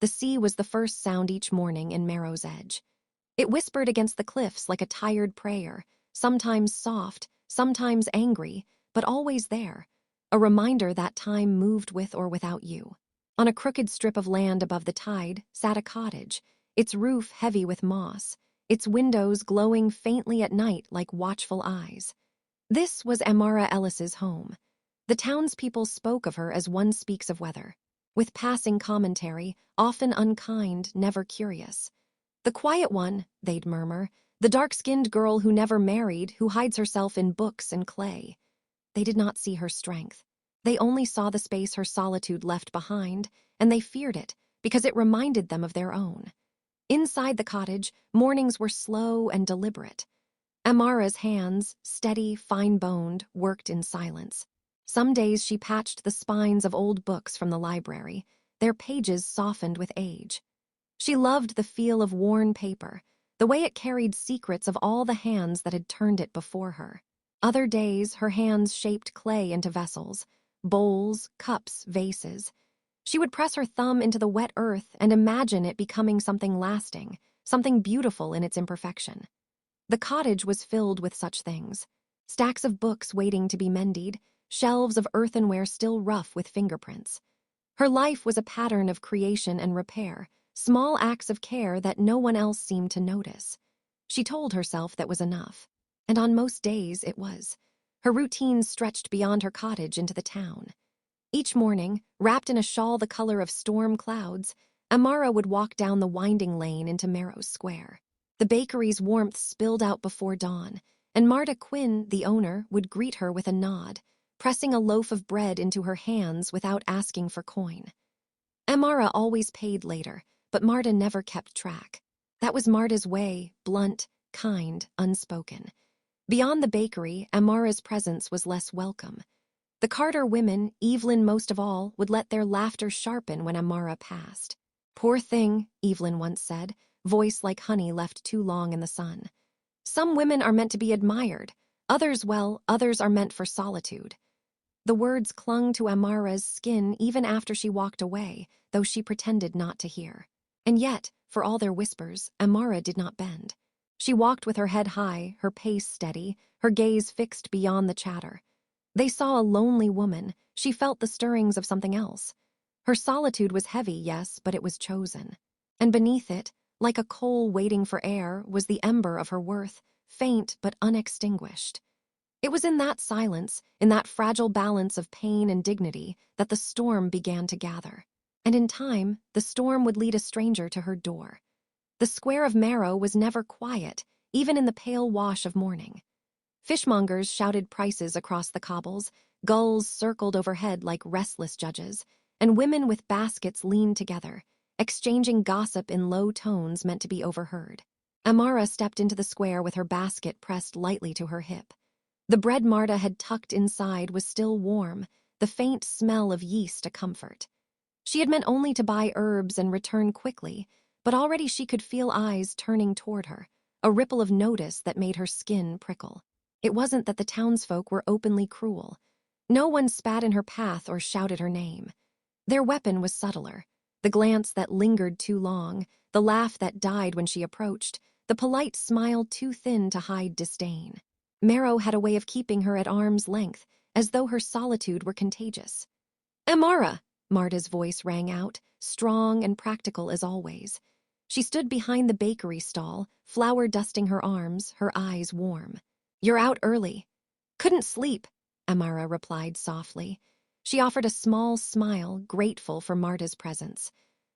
The sea was the first sound each morning in Merrow's Edge. It whispered against the cliffs like a tired prayer, sometimes soft, sometimes angry, but always there, a reminder that time moved with or without you. On a crooked strip of land above the tide sat a cottage, its roof heavy with moss, its windows glowing faintly at night like watchful eyes. This was Amara Ellis's home. The townspeople spoke of her as one speaks of weather, with passing commentary, often unkind, never curious. The quiet one, they'd murmur, the dark-skinned girl who never married, who hides herself in books and clay. They did not see her strength. They only saw the space her solitude left behind, and they feared it because it reminded them of their own. Inside the cottage, mornings were slow and deliberate. Amara's hands, steady, fine-boned, worked in silence. Some days she patched the spines of old books from the library, their pages softened with age. She loved the feel of worn paper, the way it carried secrets of all the hands that had turned it before her. Other days, her hands shaped clay into vessels, bowls, cups, vases. She would press her thumb into the wet earth and imagine it becoming something lasting, something beautiful in its imperfection. The cottage was filled with such things. Stacks of books waiting to be mended, shelves of earthenware still rough with fingerprints. Her life was a pattern of creation and repair, small acts of care that no one else seemed to notice. She told herself that was enough, and on most days it was. Her routine stretched beyond her cottage into the town. Each morning, wrapped in a shawl the color of storm clouds, Amara would walk down the winding lane into Merrow's Square. The bakery's warmth spilled out before dawn, and Marta Quinn, the owner, would greet her with a nod, pressing a loaf of bread into her hands without asking for coin. Amara always paid later, but Marta never kept track. That was Marta's way, blunt, kind, unspoken. Beyond the bakery, Amara's presence was less welcome. The Carter women, Evelyn most of all, would let their laughter sharpen when Amara passed. "Poor thing," Evelyn once said, voice like honey left too long in the sun. "Some women are meant to be admired. Others, well, others are meant for solitude." The words clung to Amara's skin even after she walked away, though she pretended not to hear. And yet, for all their whispers, Amara did not bend. She walked with her head high, her pace steady, her gaze fixed beyond the chatter. They saw a lonely woman. She felt the stirrings of something else. Her solitude was heavy, yes, but it was chosen. And beneath it, like a coal waiting for air, was the ember of her worth, faint but unextinguished. It was in that silence, in that fragile balance of pain and dignity, that the storm began to gather. And in time, the storm would lead a stranger to her door. The square of Merrow was never quiet, even in the pale wash of morning. Fishmongers shouted prices across the cobbles, gulls circled overhead like restless judges, and women with baskets leaned together, exchanging gossip in low tones meant to be overheard. Amara stepped into the square with her basket pressed lightly to her hip. The bread Marta had tucked inside was still warm, the faint smell of yeast a comfort. She had meant only to buy herbs and return quickly, but already she could feel eyes turning toward her, a ripple of notice that made her skin prickle. It wasn't that the townsfolk were openly cruel. No one spat in her path or shouted her name. Their weapon was subtler, the glance that lingered too long, the laugh that died when she approached, the polite smile too thin to hide disdain. Merrow had a way of keeping her at arm's length, as though her solitude were contagious. "Amara!" Marta's voice rang out, strong and practical as always. She stood behind the bakery stall, flour dusting her arms, her eyes warm. "You're out early." "Couldn't sleep," Amara replied softly. She offered a small smile, grateful for Marta's presence.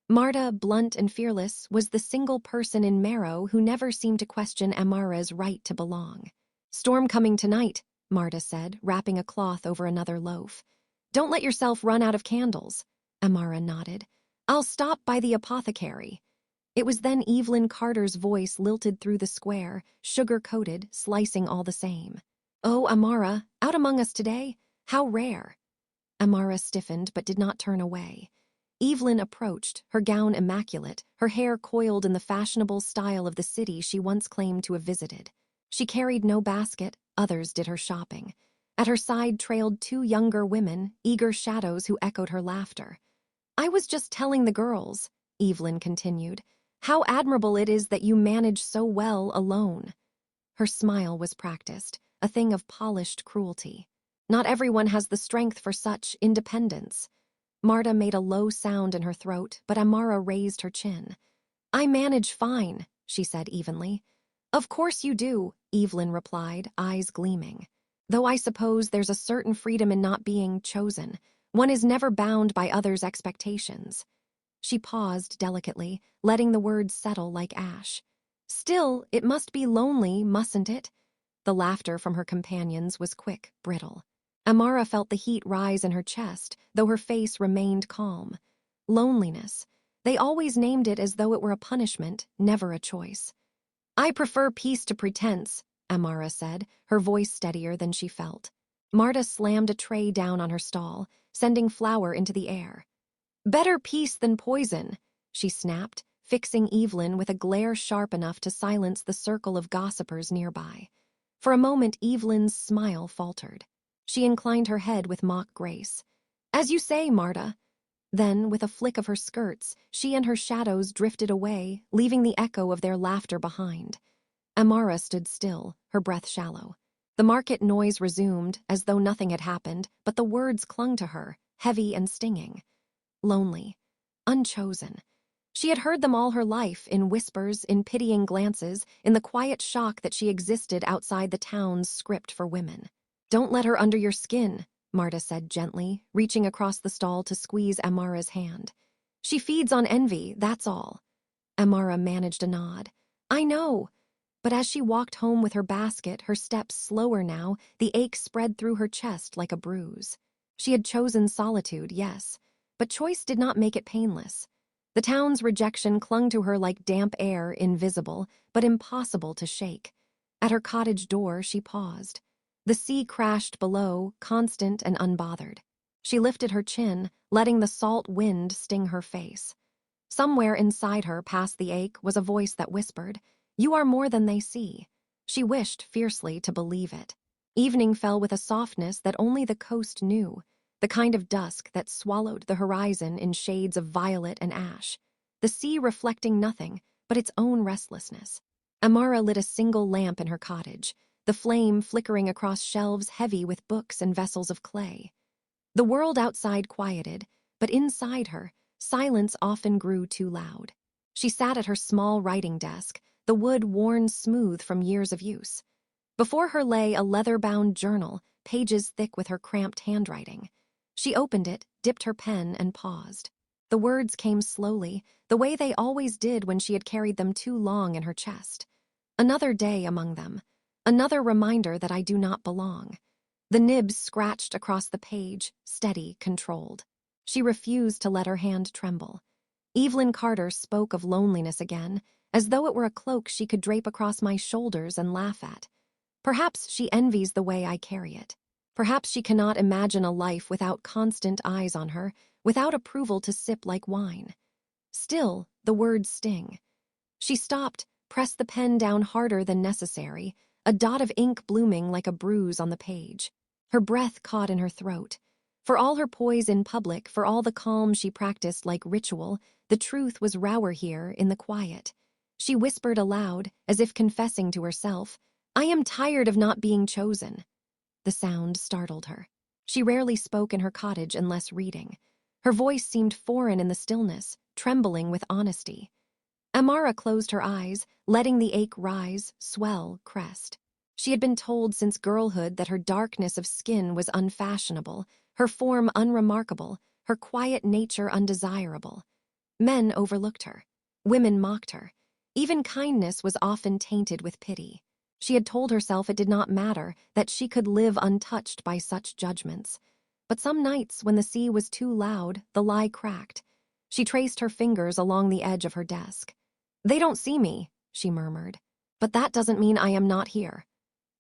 Marta, blunt and fearless, was the single person in Merrow who never seemed to question Amara's right to belong. "Storm coming tonight," Marta said, wrapping a cloth over another loaf. "Don't let yourself run out of candles." Amara nodded. "I'll stop by the apothecary." It was then Evelyn Carter's voice lilted through the square, sugar-coated, slicing all the same. "Oh, Amara, out among us today? How rare." Amara stiffened but did not turn away. Evelyn approached, her gown immaculate, her hair coiled in the fashionable style of the city she once claimed to have visited. She carried no basket, others did her shopping. At her side trailed two younger women, eager shadows who echoed her laughter. "I was just telling the girls," Evelyn continued. "How admirable it is that you manage so well alone." Her smile was practiced, a thing of polished cruelty. Not everyone has the strength for such independence. Marta made a low sound in her throat, but Amara raised her chin. "I manage fine," she said evenly. "Of course you do," Evelyn replied, eyes gleaming. "Though I suppose there's a certain freedom in not being chosen. One is never bound by others' expectations." She paused delicately, letting the words settle like ash. "Still, it must be lonely, mustn't it?" The laughter from her companions was quick, brittle. Amara felt the heat rise in her chest, though her face remained calm. Loneliness. They always named it as though it were a punishment, never a choice. "I prefer peace to pretense," Amara said, her voice steadier than she felt. Marta slammed a tray down on her stall, sending flour into the air. "Better peace than poison," she snapped, fixing Evelyn with a glare sharp enough to silence the circle of gossipers nearby. For a moment, Evelyn's smile faltered. She inclined her head with mock grace. "As you say, Marta." Then, with a flick of her skirts, she and her shadows drifted away, leaving the echo of their laughter behind. Amara stood still, her breath shallow. The market noise resumed, as though nothing had happened, but the words clung to her, heavy and stinging. Lonely. Unchosen. She had heard them all her life, in whispers, in pitying glances, in the quiet shock that she existed outside the town's script for women. "Don't let her under your skin," Marta said gently, reaching across the stall to squeeze Amara's hand. "She feeds on envy, that's all." Amara managed a nod. "I know." But as she walked home with her basket, her steps slower now, the ache spread through her chest like a bruise. She had chosen solitude, yes, but choice did not make it painless. The town's rejection clung to her like damp air, invisible, but impossible to shake. At her cottage door, she paused. The sea crashed below, constant and unbothered. She lifted her chin, letting the salt wind sting her face. Somewhere inside her, past the ache, was a voice that whispered, "You are more than they see." She wished fiercely to believe it. Evening fell with a softness that only the coast knew, the kind of dusk that swallowed the horizon in shades of violet and ash, the sea reflecting nothing but its own restlessness. Amara lit a single lamp in her cottage, the flame flickering across shelves heavy with books and vessels of clay. The world outside quieted, but inside her, silence often grew too loud. She sat at her small writing desk, the wood worn smooth from years of use. Before her lay a leather-bound journal, pages thick with her cramped handwriting. She opened it, dipped her pen, and paused. The words came slowly, the way they always did when she had carried them too long in her chest. Another day among them. Another reminder that I do not belong. The nibs scratched across the page, steady, controlled. She refused to let her hand tremble. Evelyn Carter spoke of loneliness again, as though it were a cloak she could drape across my shoulders and laugh at. Perhaps she envies the way I carry it. Perhaps she cannot imagine a life without constant eyes on her, without approval to sip like wine. Still, the words sting. She stopped, pressed the pen down harder than necessary, a dot of ink blooming like a bruise on the page. Her breath caught in her throat. For all her poise in public, for all the calm she practiced like ritual, the truth was rower here in the quiet. She whispered aloud, as if confessing to herself, "I am tired of not being chosen." The sound startled her. She rarely spoke in her cottage unless reading. Her voice seemed foreign in the stillness, trembling with honesty. Amara closed her eyes, letting the ache rise, swell, crest. She had been told since girlhood that her darkness of skin was unfashionable, her form unremarkable, her quiet nature undesirable. Men overlooked her. Women mocked her. Even kindness was often tainted with pity. She had told herself it did not matter, that she could live untouched by such judgments. But some nights, when the sea was too loud, the lie cracked. She traced her fingers along the edge of her desk. "They don't see me," she murmured. "But that doesn't mean I am not here."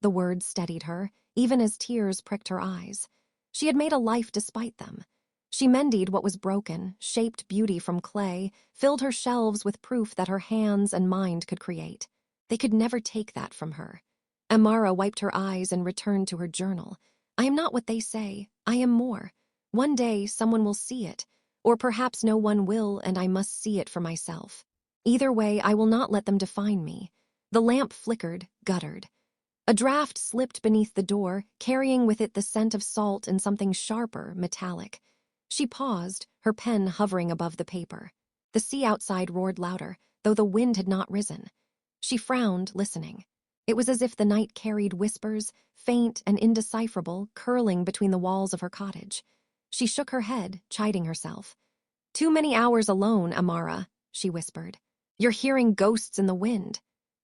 The words steadied her, even as tears pricked her eyes. She had made a life despite them. She mended what was broken, shaped beauty from clay, filled her shelves with proof that her hands and mind could create. They could never take that from her. Amara wiped her eyes and returned to her journal. "I am not what they say. I am more. One day, someone will see it. Or perhaps no one will, and I must see it for myself. Either way, I will not let them define me. The lamp flickered, guttered. A draft slipped beneath the door, carrying with it the scent of salt and something sharper, metallic. She paused, her pen hovering above the paper. The sea outside roared louder, though the wind had not risen. She frowned, listening. It was as if the night carried whispers, faint and indecipherable, curling between the walls of her cottage. She shook her head, chiding herself. "Too many hours alone, Amara," she whispered. "You're hearing ghosts in the wind."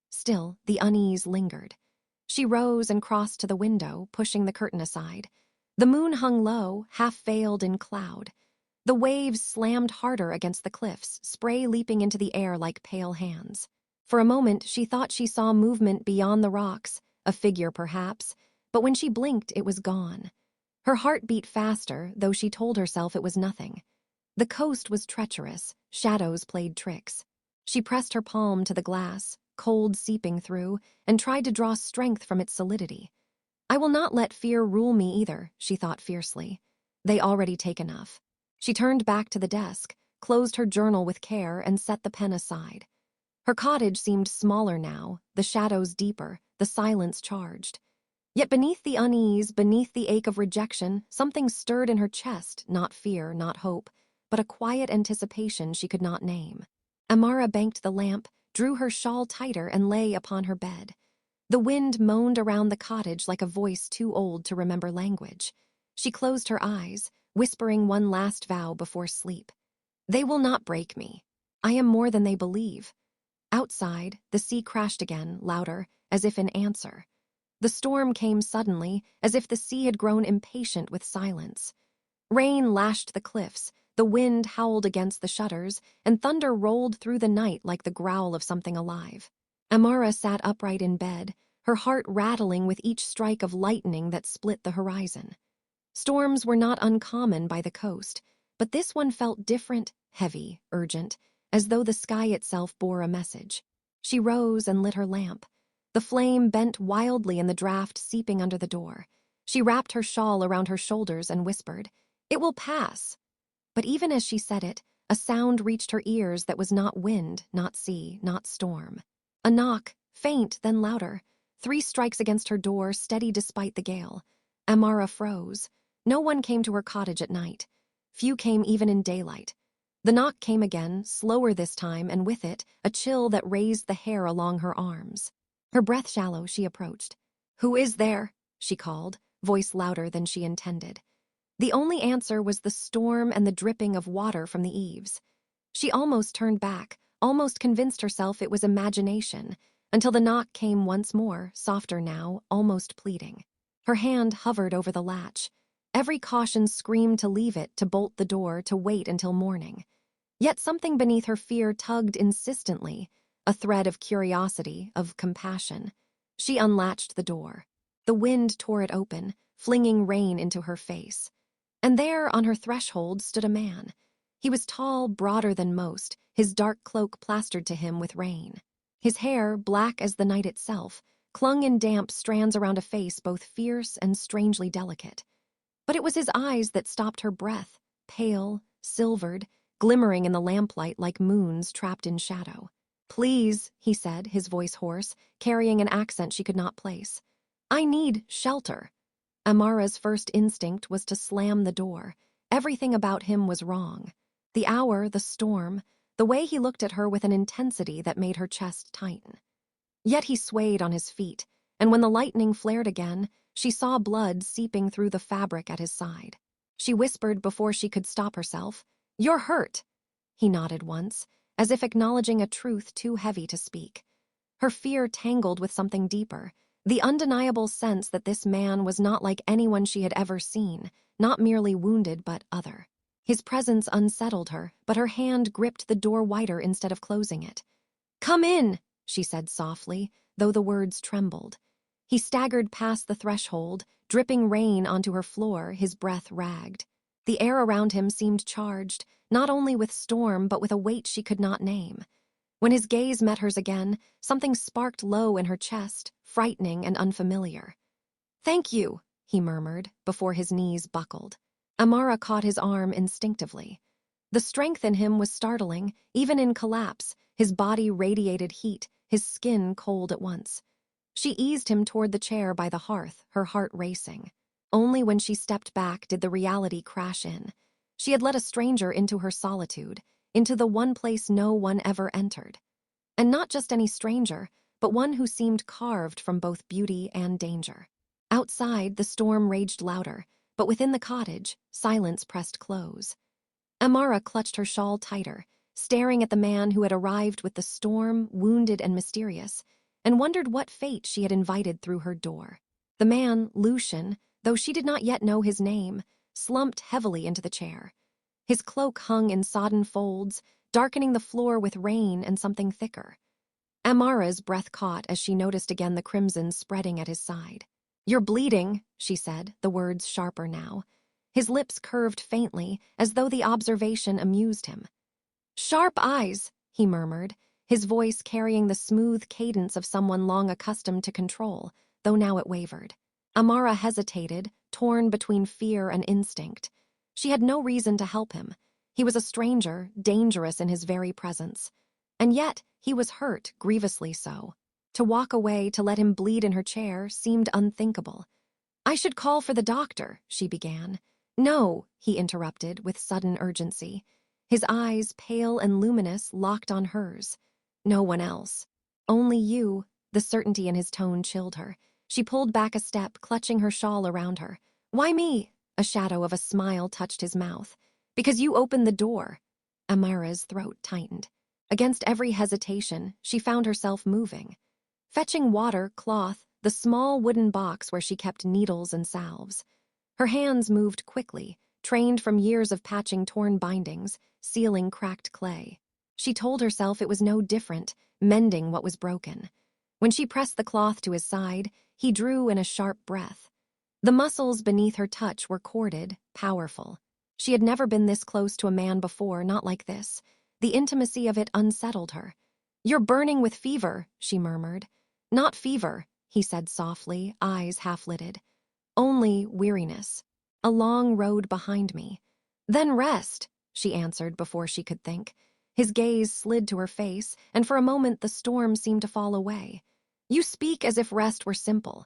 Still, the unease lingered. She rose and crossed to the window, pushing the curtain aside. The moon hung low, half-veiled in cloud. The waves slammed harder against the cliffs, spray leaping into the air like pale hands. For a moment, she thought she saw movement beyond the rocks, a figure perhaps, but when she blinked, it was gone. Her heart beat faster, though she told herself it was nothing. The coast was treacherous, shadows played tricks. She pressed her palm to the glass, cold seeping through, and tried to draw strength from its solidity. I will not let fear rule me either, she thought fiercely. They already take enough. She turned back to the desk, closed her journal with care, and set the pen aside. Her cottage seemed smaller now, the shadows deeper, the silence charged. Yet beneath the unease, beneath the ache of rejection, something stirred in her chest, not fear, not hope, but a quiet anticipation she could not name. Amara banked the lamp, drew her shawl tighter, and lay upon her bed. The wind moaned around the cottage like a voice too old to remember language. She closed her eyes, whispering one last vow before sleep. They will not break me. I am more than they believe. Outside, the sea crashed again, louder, as if in answer. The storm came suddenly, as if the sea had grown impatient with silence. Rain lashed the cliffs, the wind howled against the shutters, and thunder rolled through the night like the growl of something alive. Amara sat upright in bed, her heart rattling with each strike of lightning that split the horizon. Storms were not uncommon by the coast, but this one felt different, heavy, urgent, as though the sky itself bore a message. She rose and lit her lamp. The flame bent wildly in the draught seeping under the door. She wrapped her shawl around her shoulders and whispered, "It will pass." But even as she said it, a sound reached her ears that was not wind, not sea, not storm. A knock, faint, then louder. 3 strikes against her door, steady despite the gale. Amara froze. No one came to her cottage at night. Few came even in daylight. The knock came again, slower this time, and with it, a chill that raised the hair along her arms. Her breath shallow, she approached. "Who is there?" she called, voice louder than she intended. The only answer was the storm and the dripping of water from the eaves. She almost turned back, almost convinced herself it was imagination, until the knock came once more, softer now, almost pleading. Her hand hovered over the latch. Every caution screamed to leave it, to bolt the door, to wait until morning. Yet something beneath her fear tugged insistently, a thread of curiosity, of compassion. She unlatched the door. The wind tore it open, flinging rain into her face. And there, on her threshold, stood a man. He was tall, broader than most, his dark cloak plastered to him with rain. His hair, black as the night itself, clung in damp strands around a face both fierce and strangely delicate. But it was his eyes that stopped her breath, pale, silvered, glimmering in the lamplight like moons trapped in shadow. "Please," he said, his voice hoarse, carrying an accent she could not place. "I need shelter." Amara's first instinct was to slam the door. Everything about him was wrong. The hour, the storm, the way he looked at her with an intensity that made her chest tighten. Yet he swayed on his feet, and when the lightning flared again, she saw blood seeping through the fabric at his side. She whispered before she could stop herself, "You're hurt." He nodded once, as if acknowledging a truth too heavy to speak. Her fear tangled with something deeper, the undeniable sense that this man was not like anyone she had ever seen, not merely wounded but other. His presence unsettled her, but her hand gripped the door wider instead of closing it. "Come in," she said softly, though the words trembled. He staggered past the threshold, dripping rain onto her floor, his breath ragged. The air around him seemed charged, not only with storm but with a weight she could not name. When his gaze met hers again, something sparked low in her chest, frightening and unfamiliar. "Thank you," he murmured, before his knees buckled. Amara caught his arm instinctively. The strength in him was startling, even in collapse. His body radiated heat, his skin cold at once. She eased him toward the chair by the hearth, her heart racing. Only when she stepped back did the reality crash in. She had let a stranger into her solitude, into the one place no one ever entered. And not just any stranger, but one who seemed carved from both beauty and danger. Outside, the storm raged louder, but within the cottage, silence pressed close. Amara clutched her shawl tighter, staring at the man who had arrived with the storm, wounded and mysterious, and wondered what fate she had invited through her door. The man, Lucien, though she did not yet know his name, slumped heavily into the chair. His cloak hung in sodden folds, darkening the floor with rain and something thicker. Amara's breath caught as she noticed again the crimson spreading at his side. "You're bleeding," she said, the words sharper now. His lips curved faintly, as though the observation amused him. "Sharp eyes," he murmured, his voice carrying the smooth cadence of someone long accustomed to control, though now it wavered. Amara hesitated, torn between fear and instinct. She had no reason to help him. He was a stranger, dangerous in his very presence. And yet, he was hurt, grievously so. To walk away, to let him bleed in her chair, seemed unthinkable. "I should call for the doctor," she began. "No," he interrupted, with sudden urgency. His eyes, pale and luminous, locked on hers. "No one else. Only you." The certainty in his tone chilled her. She pulled back a step, clutching her shawl around her. "Why me?" A shadow of a smile touched his mouth. "Because you opened the door." Amara's throat tightened. Against every hesitation, she found herself moving. Fetching water, cloth, the small wooden box where she kept needles and salves. Her hands moved quickly, trained from years of patching torn bindings, sealing cracked clay. She told herself it was no different, mending what was broken. When she pressed the cloth to his side, he drew in a sharp breath. The muscles beneath her touch were corded, powerful. She had never been this close to a man before, not like this. The intimacy of it unsettled her. "You're burning with fever," she murmured. "Not fever," he said softly, eyes half-lidded. "Only weariness. A long road behind me." "Then rest," she answered before she could think. His gaze slid to her face, and for a moment the storm seemed to fall away. "You speak as if rest were simple."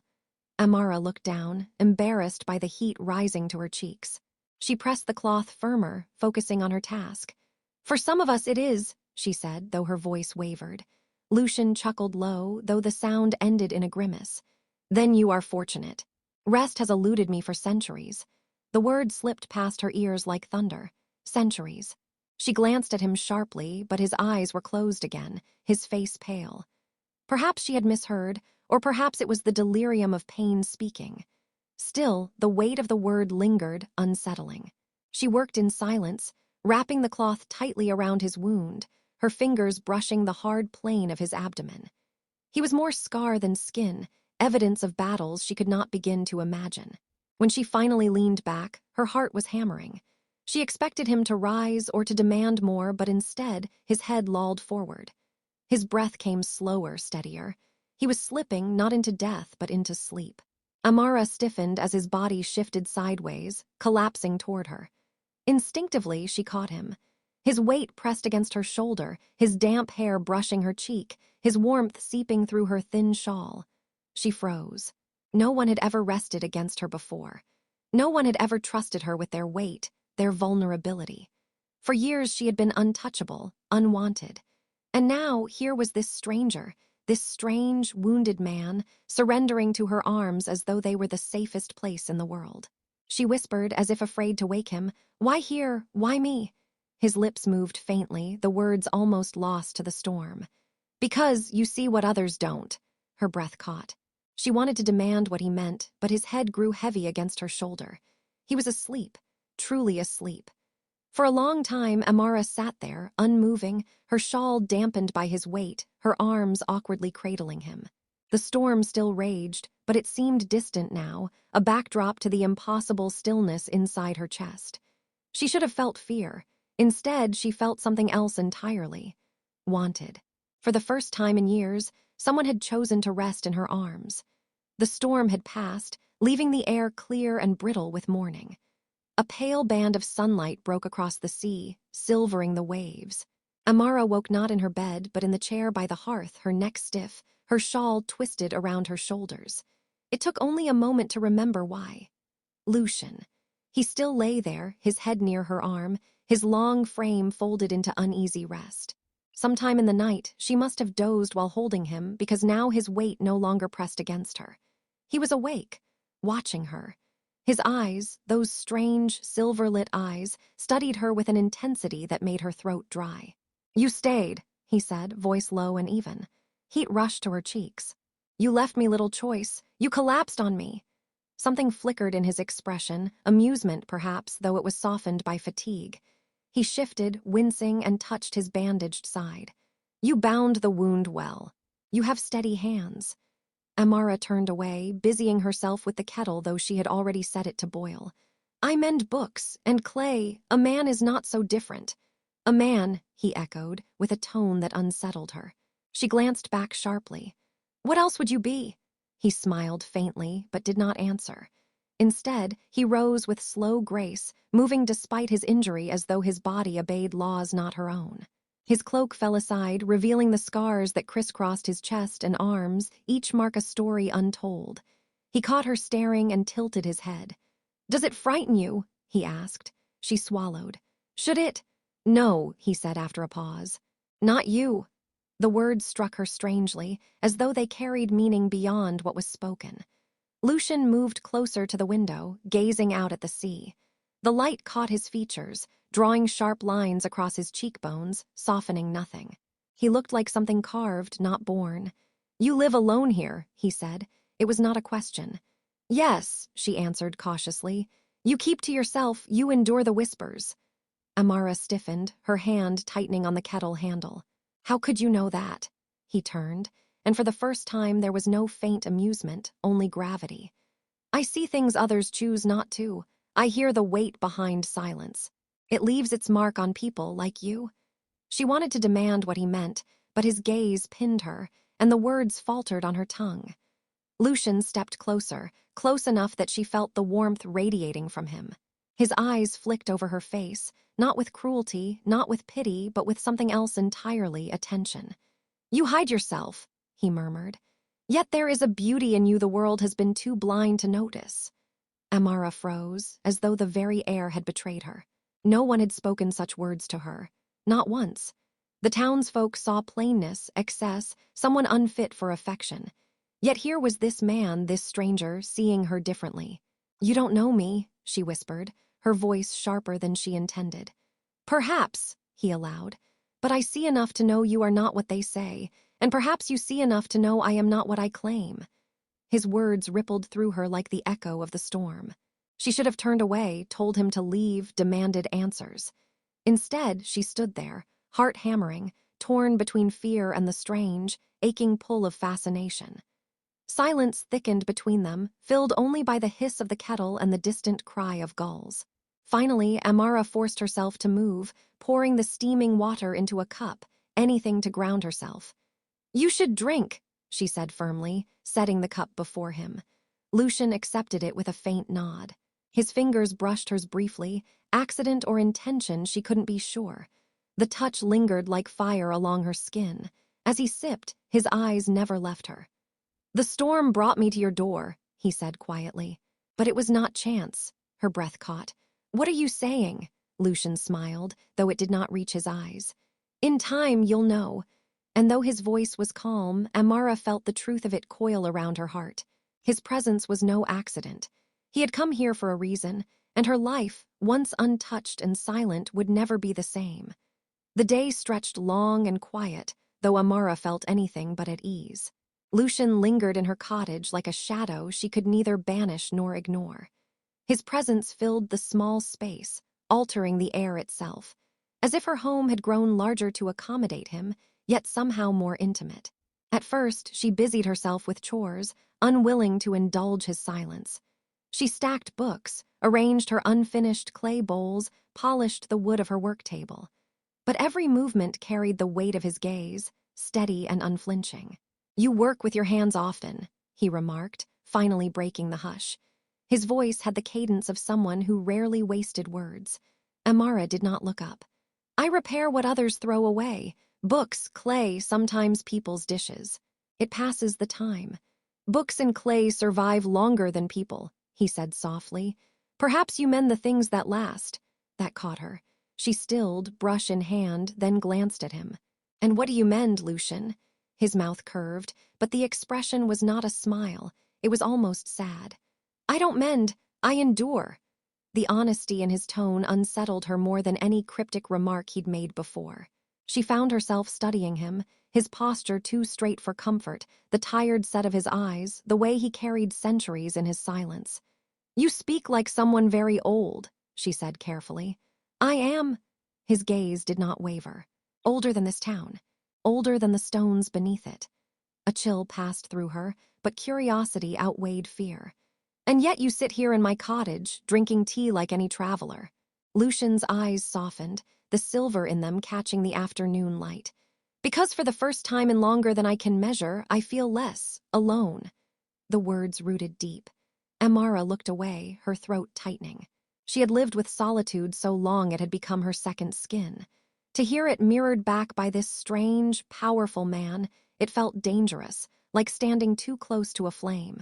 Amara looked down, embarrassed by the heat rising to her cheeks. She pressed the cloth firmer, focusing on her task. "For some of us it is," she said, though her voice wavered. Lucien chuckled low, though the sound ended in a grimace. "Then you are fortunate. Rest has eluded me for centuries." The word slipped past her ears like thunder. Centuries. She glanced at him sharply, but his eyes were closed again, his face pale. Perhaps she had misheard, or perhaps it was the delirium of pain speaking. Still, the weight of the word lingered, unsettling. She worked in silence, wrapping the cloth tightly around his wound, her fingers brushing the hard plane of his abdomen. He was more scar than skin, evidence of battles she could not begin to imagine. When she finally leaned back, her heart was hammering. She expected him to rise or to demand more, but instead, his head lolled forward. His breath came slower, steadier. He was slipping not into death, but into sleep. Amara stiffened as his body shifted sideways, collapsing toward her. Instinctively, she caught him. His weight pressed against her shoulder, his damp hair brushing her cheek, his warmth seeping through her thin shawl. She froze. No one had ever rested against her before. No one had ever trusted her with their weight, their vulnerability. For years she had been untouchable, unwanted. And now here was this stranger, this strange, wounded man, surrendering to her arms as though they were the safest place in the world. She whispered, as if afraid to wake him, "Why here? Why me?" His lips moved faintly, the words almost lost to the storm. "Because you see what others don't." Her breath caught. She wanted to demand what he meant, but his head grew heavy against her shoulder. He was asleep, truly asleep. For a long time, Amara sat there, unmoving, her shawl dampened by his weight, her arms awkwardly cradling him. The storm still raged, but it seemed distant now, a backdrop to the impossible stillness inside her chest. She should have felt fear. Instead, she felt something else entirely. Wanted. For the first time in years, someone had chosen to rest in her arms. The storm had passed, leaving the air clear and brittle with morning. A pale band of sunlight broke across the sea, silvering the waves. Amara woke not in her bed, but in the chair by the hearth, her neck stiff, her shawl twisted around her shoulders. It took only a moment to remember why. Lucien. He still lay there, his head near her arm, his long frame folded into uneasy rest. Sometime in the night, she must have dozed while holding him, because now his weight no longer pressed against her. He was awake, watching her. His eyes, those strange, silver-lit eyes, studied her with an intensity that made her throat dry. "You stayed," he said, voice low and even. Heat rushed to her cheeks. "You left me little choice. You collapsed on me." Something flickered in his expression, amusement perhaps, though it was softened by fatigue. He shifted, wincing, and touched his bandaged side. "You bound the wound well. You have steady hands." Amara turned away, busying herself with the kettle, though she had already set it to boil. "I mend books, and clay. A man is not so different." "A man," he echoed, with a tone that unsettled her. She glanced back sharply. "What else would you be?" He smiled faintly, but did not answer. Instead, he rose with slow grace, moving despite his injury as though his body obeyed laws not her own. His cloak fell aside, revealing the scars that crisscrossed his chest and arms, each mark a story untold. He caught her staring and tilted his head. "Does it frighten you?" he asked. She swallowed. "Should it?" "No," he said after a pause. "Not you." The words struck her strangely, as though they carried meaning beyond what was spoken. Lucien moved closer to the window, gazing out at the sea. The light caught his features, drawing sharp lines across his cheekbones, softening nothing. He looked like something carved, not born. "You live alone here," he said. It was not a question. "Yes," she answered cautiously. "You keep to yourself, you endure the whispers." Amara stiffened, her hand tightening on the kettle handle. "How could you know that?" He turned, and for the first time there was no faint amusement, only gravity. "I see things others choose not to. I hear the weight behind silence. It leaves its mark on people like you." She wanted to demand what he meant, but his gaze pinned her, and the words faltered on her tongue. Lucien stepped closer, close enough that she felt the warmth radiating from him. His eyes flicked over her face, not with cruelty, not with pity, but with something else entirely, attention. "You hide yourself," he murmured. "Yet there is a beauty in you the world has been too blind to notice." Amara froze, as though the very air had betrayed her. No one had spoken such words to her. Not once. The townsfolk saw plainness, excess, someone unfit for affection. Yet here was this man, this stranger, seeing her differently. "You don't know me," she whispered, her voice sharper than she intended. "Perhaps," he allowed, "but I see enough to know you are not what they say, and perhaps you see enough to know I am not what I claim." His words rippled through her like the echo of the storm. She should have turned away, told him to leave, demanded answers. Instead, she stood there, heart hammering, torn between fear and the strange, aching pull of fascination. Silence thickened between them, filled only by the hiss of the kettle and the distant cry of gulls. Finally, Amara forced herself to move, pouring the steaming water into a cup, anything to ground herself. "You should drink," she said firmly, setting the cup before him. Lucien accepted it with a faint nod. His fingers brushed hers briefly, accident or intention she couldn't be sure. The touch lingered like fire along her skin. As he sipped, his eyes never left her. "The storm brought me to your door," he said quietly. "But it was not chance." Her breath caught. "What are you saying?" Lucien smiled, though it did not reach his eyes. "In time, you'll know." And though his voice was calm, Amara felt the truth of it coil around her heart. His presence was no accident. He had come here for a reason, and her life, once untouched and silent, would never be the same. The day stretched long and quiet, though Amara felt anything but at ease. Lucien lingered in her cottage like a shadow she could neither banish nor ignore. His presence filled the small space, altering the air itself, as if her home had grown larger to accommodate him, yet somehow more intimate. At first, she busied herself with chores, unwilling to indulge his silence. She stacked books, arranged her unfinished clay bowls, polished the wood of her work table. But every movement carried the weight of his gaze, steady and unflinching. "You work with your hands often," he remarked, finally breaking the hush. His voice had the cadence of someone who rarely wasted words. Amara did not look up. I repair what others throw away. Books, clay, sometimes people's dishes. It passes the time. Books and clay survive longer than people, he said softly. Perhaps you mend the things that last. That caught her. She stilled, brush in hand, then glanced at him. And what do you mend, Lucien? His mouth curved, but the expression was not a smile. It was almost sad. I don't mend, I endure. The honesty in his tone unsettled her more than any cryptic remark he'd made before. She found herself studying him, his posture too straight for comfort, the tired set of his eyes, the way he carried centuries in his silence. You speak like someone very old, she said carefully. I am. His gaze did not waver. Older than this town. Older than the stones beneath it. A chill passed through her, but curiosity outweighed fear. And yet you sit here in my cottage, drinking tea like any traveler. Lucien's eyes softened, the silver in them catching the afternoon light. Because for the first time in longer than I can measure, I feel less, alone. The words rooted deep. Amara looked away, her throat tightening. She had lived with solitude so long it had become her second skin. To hear it mirrored back by this strange, powerful man, it felt dangerous, like standing too close to a flame.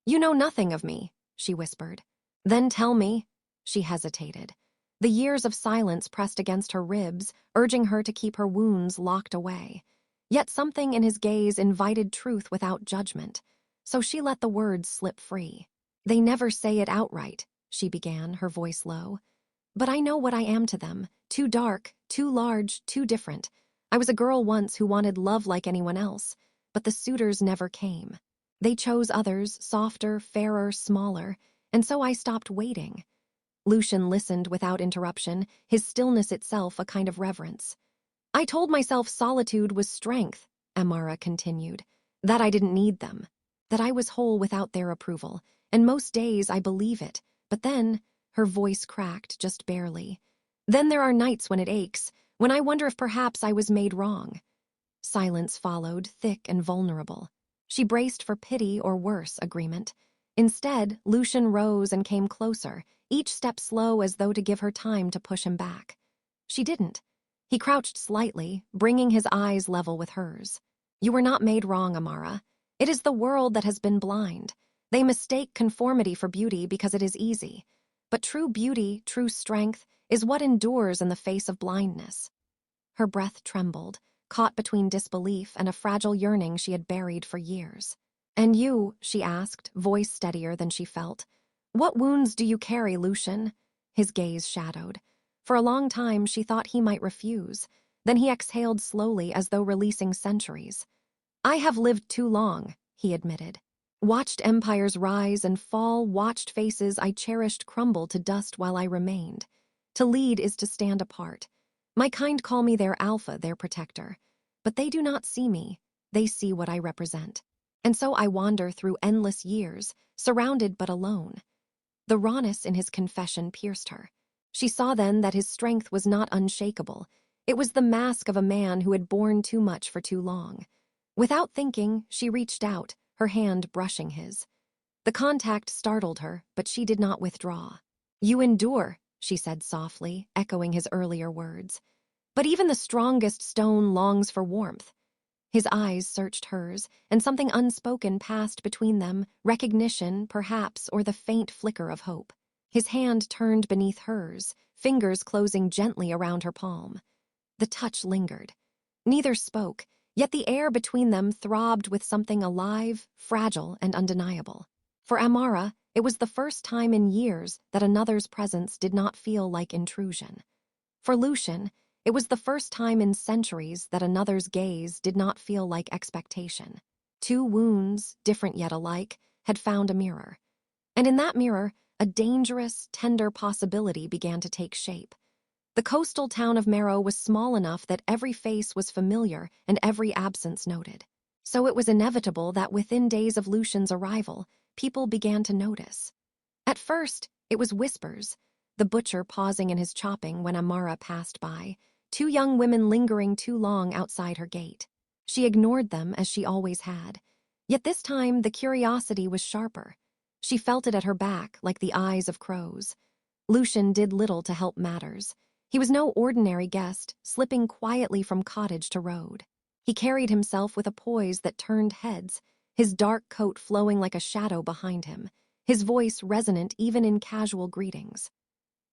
You know nothing of me, she whispered. Then tell me. She hesitated. The years of silence pressed against her ribs, urging her to keep her wounds locked away. Yet something in his gaze invited truth without judgment, so she let the words slip free. They never say it outright, she began, her voice low. But I know what I am to them, too dark, too large, too different. I was a girl once who wanted love like anyone else, but the suitors never came. They chose others, softer, fairer, smaller, and so I stopped waiting. Lucien listened without interruption, his stillness itself a kind of reverence. I told myself solitude was strength, Amara continued, that I didn't need them, that I was whole without their approval, and most days I believe it, but then, her voice cracked just barely. Then there are nights when it aches, when I wonder if perhaps I was made wrong. Silence followed, thick and vulnerable. She braced for pity or worse, agreement. Instead, Lucien rose and came closer, each step slow as though to give her time to push him back. She didn't. He crouched slightly, bringing his eyes level with hers. You were not made wrong, Amara. It is the world that has been blind. They mistake conformity for beauty because it is easy. But true beauty, true strength, is what endures in the face of blindness. Her breath trembled, caught between disbelief and a fragile yearning she had buried for years. And you, she asked, voice steadier than she felt. What wounds do you carry, Lucien? His gaze shadowed. For a long time she thought he might refuse. Then he exhaled slowly as though releasing centuries. I have lived too long, he admitted. Watched empires rise and fall, watched faces I cherished crumble to dust while I remained. To lead is to stand apart. My kind call me their alpha, their protector. But they do not see me. They see what I represent. And so I wander through endless years, surrounded but alone. The rawness in his confession pierced her. She saw then that his strength was not unshakable. It was the mask of a man who had borne too much for too long. Without thinking, she reached out, her hand brushing his. The contact startled her, but she did not withdraw. You endure, she said softly, echoing his earlier words. But even the strongest stone longs for warmth. His eyes searched hers, and something unspoken passed between them, recognition, perhaps, or the faint flicker of hope. His hand turned beneath hers, fingers closing gently around her palm. The touch lingered. Neither spoke, yet the air between them throbbed with something alive, fragile, and undeniable. For Amara, it was the first time in years that another's presence did not feel like intrusion. For Lucien, it was the first time in centuries that another's gaze did not feel like expectation. Two wounds, different yet alike, had found a mirror. And in that mirror, a dangerous, tender possibility began to take shape. The coastal town of Marrow was small enough that every face was familiar and every absence noted. So it was inevitable that within days of Lucien's arrival, people began to notice. At first, it was whispers, the butcher pausing in his chopping when Amara passed by, two young women lingering too long outside her gate. She ignored them as she always had. Yet this time the curiosity was sharper. She felt it at her back like the eyes of crows. Lucien did little to help matters. He was no ordinary guest, slipping quietly from cottage to road. He carried himself with a poise that turned heads, his dark coat flowing like a shadow behind him, his voice resonant even in casual greetings.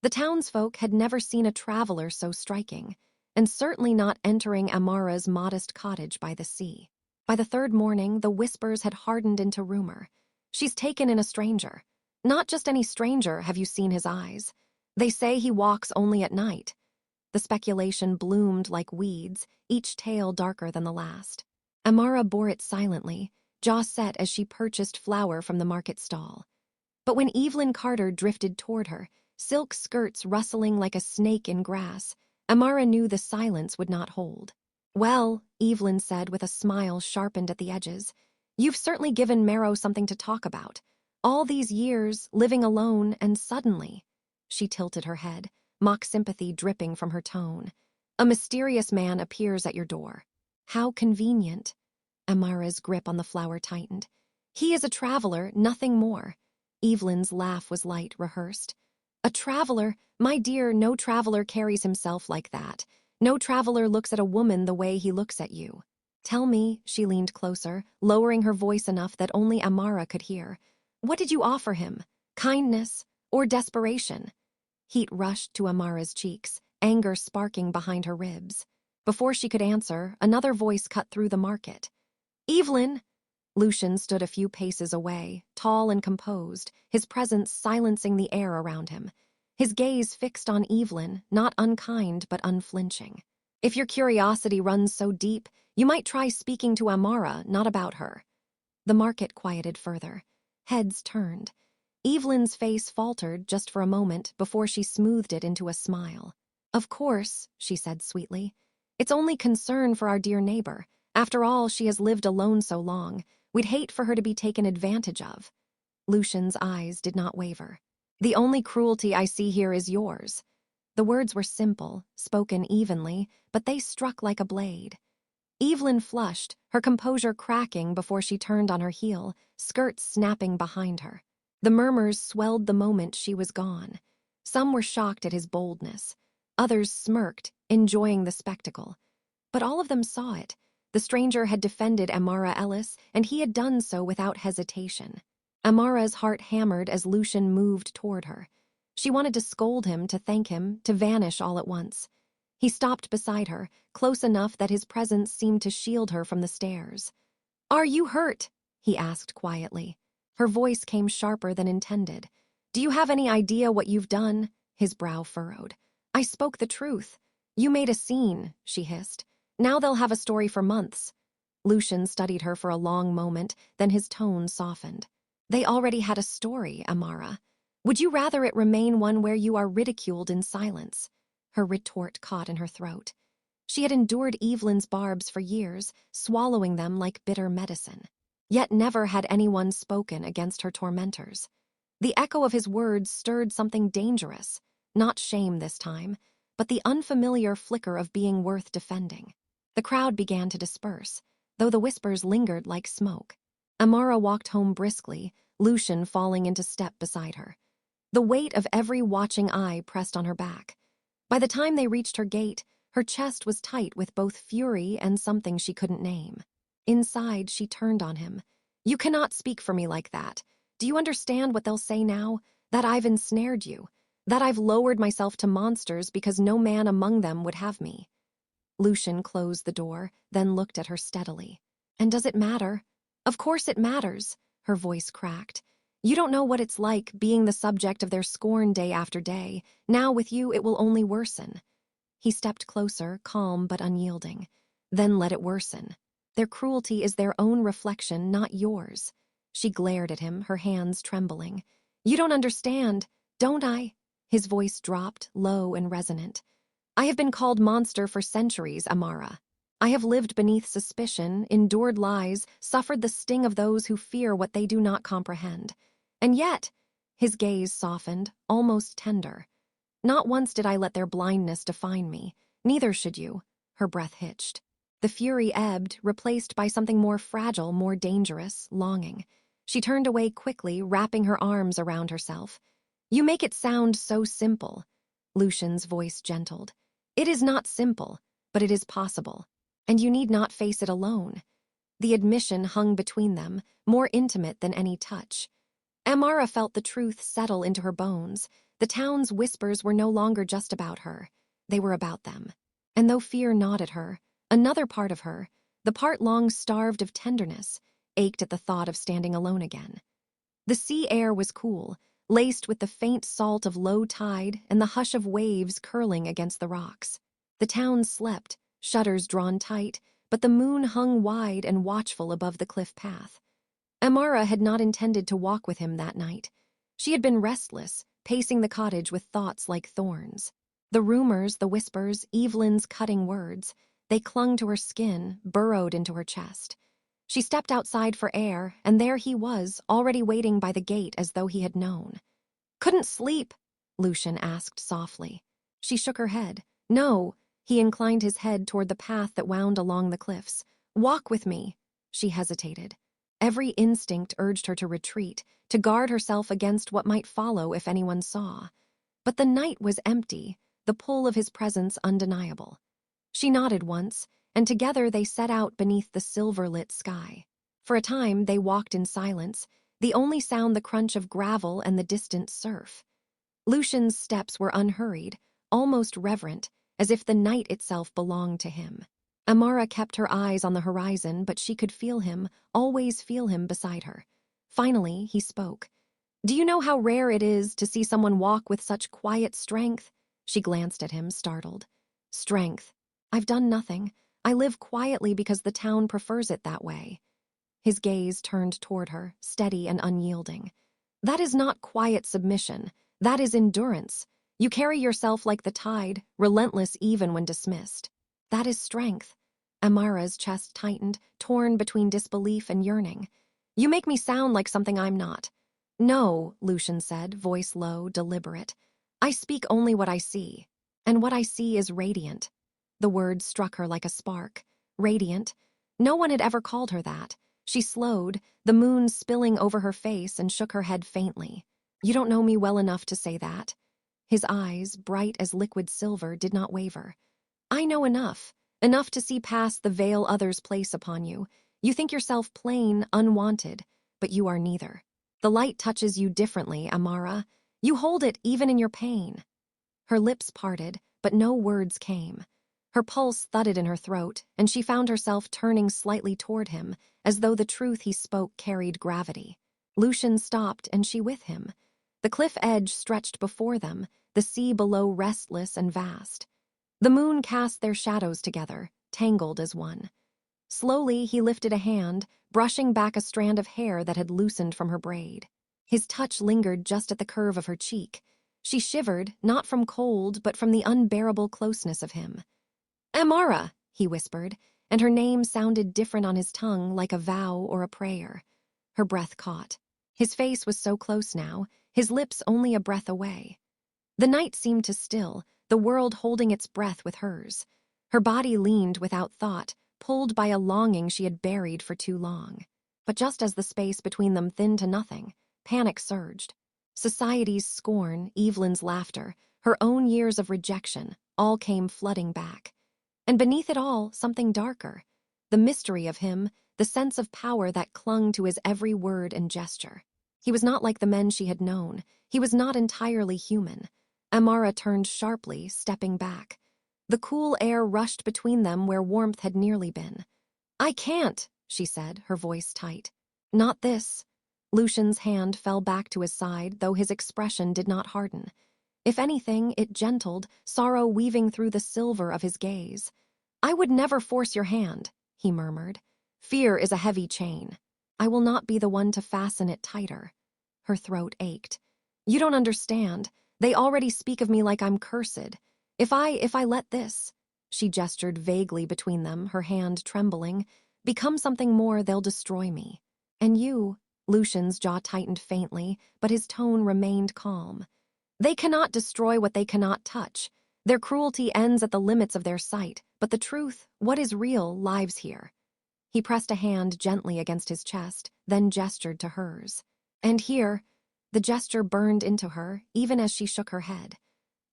The townsfolk had never seen a traveler so striking, and certainly not entering Amara's modest cottage by the sea. By the third morning, the whispers had hardened into rumor. She's taken in a stranger. Not just any stranger, have you seen his eyes? They say he walks only at night. The speculation bloomed like weeds, each tale darker than the last. Amara bore it silently, jaw set as she purchased flour from the market stall. But when Evelyn Carter drifted toward her, silk skirts rustling like a snake in grass, Amara knew the silence would not hold. "Well," Evelyn said with a smile sharpened at the edges, "you've certainly given Marrow something to talk about. All these years, living alone, and suddenly—" She tilted her head, mock sympathy dripping from her tone. "A mysterious man appears at your door." "How convenient." Amara's grip on the flower tightened. "He is a traveler, nothing more." Evelyn's laugh was light, rehearsed. "A traveler? My dear, no traveler carries himself like that. No traveler looks at a woman the way he looks at you. Tell me," she leaned closer, lowering her voice enough that only Amara could hear. "What did you offer him? Kindness or desperation?" Heat rushed to Amara's cheeks, anger sparking behind her ribs. Before she could answer, another voice cut through the market. "Evelyn!" Lucien stood a few paces away, tall and composed, his presence silencing the air around him. His gaze fixed on Evelyn, not unkind but unflinching. "If your curiosity runs so deep, you might try speaking to Amara, not about her." The market quieted further. Heads turned. Evelyn's face faltered just for a moment before she smoothed it into a smile. "Of course," she said sweetly. "It's only concern for our dear neighbor. After all, she has lived alone so long. We'd hate for her to be taken advantage of." Lucien's eyes did not waver. "The only cruelty I see here is yours." The words were simple, spoken evenly, but they struck like a blade. Evelyn flushed, her composure cracking before she turned on her heel, skirts snapping behind her. The murmurs swelled the moment she was gone. Some were shocked at his boldness. Others smirked, enjoying the spectacle. But all of them saw it. The stranger had defended Amara Ellis, and he had done so without hesitation. Amara's heart hammered as Lucien moved toward her. She wanted to scold him, to thank him, to vanish all at once. He stopped beside her, close enough that his presence seemed to shield her from the stares. "Are you hurt?" he asked quietly. Her voice came sharper than intended. "Do you have any idea what you've done?" His brow furrowed. "I spoke the truth. You made a scene," she hissed. "Now they'll have a story for months." Lucien studied her for a long moment, then his tone softened. "They already had a story, Amara. Would you rather it remain one where you are ridiculed in silence?" Her retort caught in her throat. She had endured Evelyn's barbs for years, swallowing them like bitter medicine. Yet never had anyone spoken against her tormentors. The echo of his words stirred something dangerous, not shame this time, but the unfamiliar flicker of being worth defending. The crowd began to disperse, though the whispers lingered like smoke. Amara walked home briskly, Lucien falling into step beside her. The weight of every watching eye pressed on her back. By the time they reached her gate, her chest was tight with both fury and something she couldn't name. Inside, she turned on him. "You cannot speak for me like that. Do you understand what they'll say now? That I've ensnared you. That I've lowered myself to monsters because no man among them would have me." Lucien closed the door, then looked at her steadily. "And does it matter?" "Of course it matters," her voice cracked. "You don't know what it's like, being the subject of their scorn day after day. Now with you, it will only worsen." He stepped closer, calm but unyielding. "Then let it worsen. Their cruelty is their own reflection, not yours." She glared at him, her hands trembling. "You don't understand, don't I?" His voice dropped, low and resonant. "I have been called monster for centuries, Amara. I have lived beneath suspicion, endured lies, suffered the sting of those who fear what they do not comprehend. And yet," his gaze softened, almost tender, "not once did I let their blindness define me. Neither should you." Her breath hitched. The fury ebbed, replaced by something more fragile, more dangerous, longing. She turned away quickly, wrapping her arms around herself. "You make it sound so simple." Lucien's voice gentled. It is not simple, but it is possible. And you need not face it alone. The admission hung between them, more intimate than any touch. Amara felt the truth settle into her bones. The town's whispers were no longer just about her. They were about them. And though fear gnawed at her, another part of her, the part long starved of tenderness, ached at the thought of standing alone again. The sea air was cool, laced with the faint salt of low tide and the hush of waves curling against the rocks. The town slept, shutters drawn tight, but the moon hung wide and watchful above the cliff path. Amara had not intended to walk with him that night. She had been restless, pacing the cottage with thoughts like thorns. The rumors, the whispers, Evelyn's cutting words, they clung to her skin, burrowed into her chest. She stepped outside for air, and there he was, already waiting by the gate as though he had known. "Couldn't sleep?" Lucien asked softly. She shook her head. "No." He inclined his head toward the path that wound along the cliffs. "Walk with me." She hesitated. Every instinct urged her to retreat, to guard herself against what might follow if anyone saw. But the night was empty, the pull of his presence undeniable. She nodded once, and together they set out beneath the silver-lit sky. For a time they walked in silence, the only sound the crunch of gravel and the distant surf. Lucien's steps were unhurried, almost reverent, as if the night itself belonged to him. Amara kept her eyes on the horizon, but she could feel him, always feel him beside her. Finally, he spoke. "Do you know how rare it is to see someone walk with such quiet strength?" She glanced at him, startled. "Strength. I've done nothing. I live quietly because the town prefers it that way." His gaze turned toward her, steady and unyielding. "That is not quiet submission. That is endurance. You carry yourself like the tide, relentless even when dismissed. That is strength." Amara's chest tightened, torn between disbelief and yearning. "You make me sound like something I'm not." "No," Lucien said, voice low, deliberate. "I speak only what I see. And what I see is radiant." The word struck her like a spark. Radiant. No one had ever called her that. She slowed, the moon spilling over her face, and shook her head faintly. "You don't know me well enough to say that." His eyes, bright as liquid silver, did not waver. "I know enough. Enough to see past the veil others place upon you. You think yourself plain, unwanted, but you are neither. The light touches you differently, Amara. You hold it even in your pain." Her lips parted, but no words came. Her pulse thudded in her throat, and she found herself turning slightly toward him, as though the truth he spoke carried gravity. Lucien stopped, and she with him. The cliff edge stretched before them, the sea below restless and vast. The moon cast their shadows together, tangled as one. Slowly he lifted a hand, brushing back a strand of hair that had loosened from her braid. His touch lingered just at the curve of her cheek. She shivered, not from cold, but from the unbearable closeness of him. "Amara," he whispered, and her name sounded different on his tongue, like a vow or a prayer. Her breath caught. His face was so close now, his lips only a breath away. The night seemed to still, the world holding its breath with hers. Her body leaned without thought, pulled by a longing she had buried for too long. But just as the space between them thinned to nothing, panic surged. Society's scorn, Evelyn's laughter, her own years of rejection, all came flooding back. And beneath it all, something darker. The mystery of him, the sense of power that clung to his every word and gesture. He was not like the men she had known. He was not entirely human. Amara turned sharply, stepping back. The cool air rushed between them where warmth had nearly been. "I can't," she said, her voice tight. "Not this." Lucien's hand fell back to his side, though his expression did not harden. If anything, it gentled, sorrow weaving through the silver of his gaze. "I would never force your hand," he murmured. "Fear is a heavy chain. I will not be the one to fasten it tighter." Her throat ached. "You don't understand. They already speak of me like I'm cursed. If I let this," she gestured vaguely between them, her hand trembling, "become something more, they'll destroy me. And you," Lucien's jaw tightened faintly, but his tone remained calm. "They cannot destroy what they cannot touch. Their cruelty ends at the limits of their sight, but the truth, what is real, lives here." He pressed a hand gently against his chest, then gestured to hers. "And here," the gesture burned into her, even as she shook her head.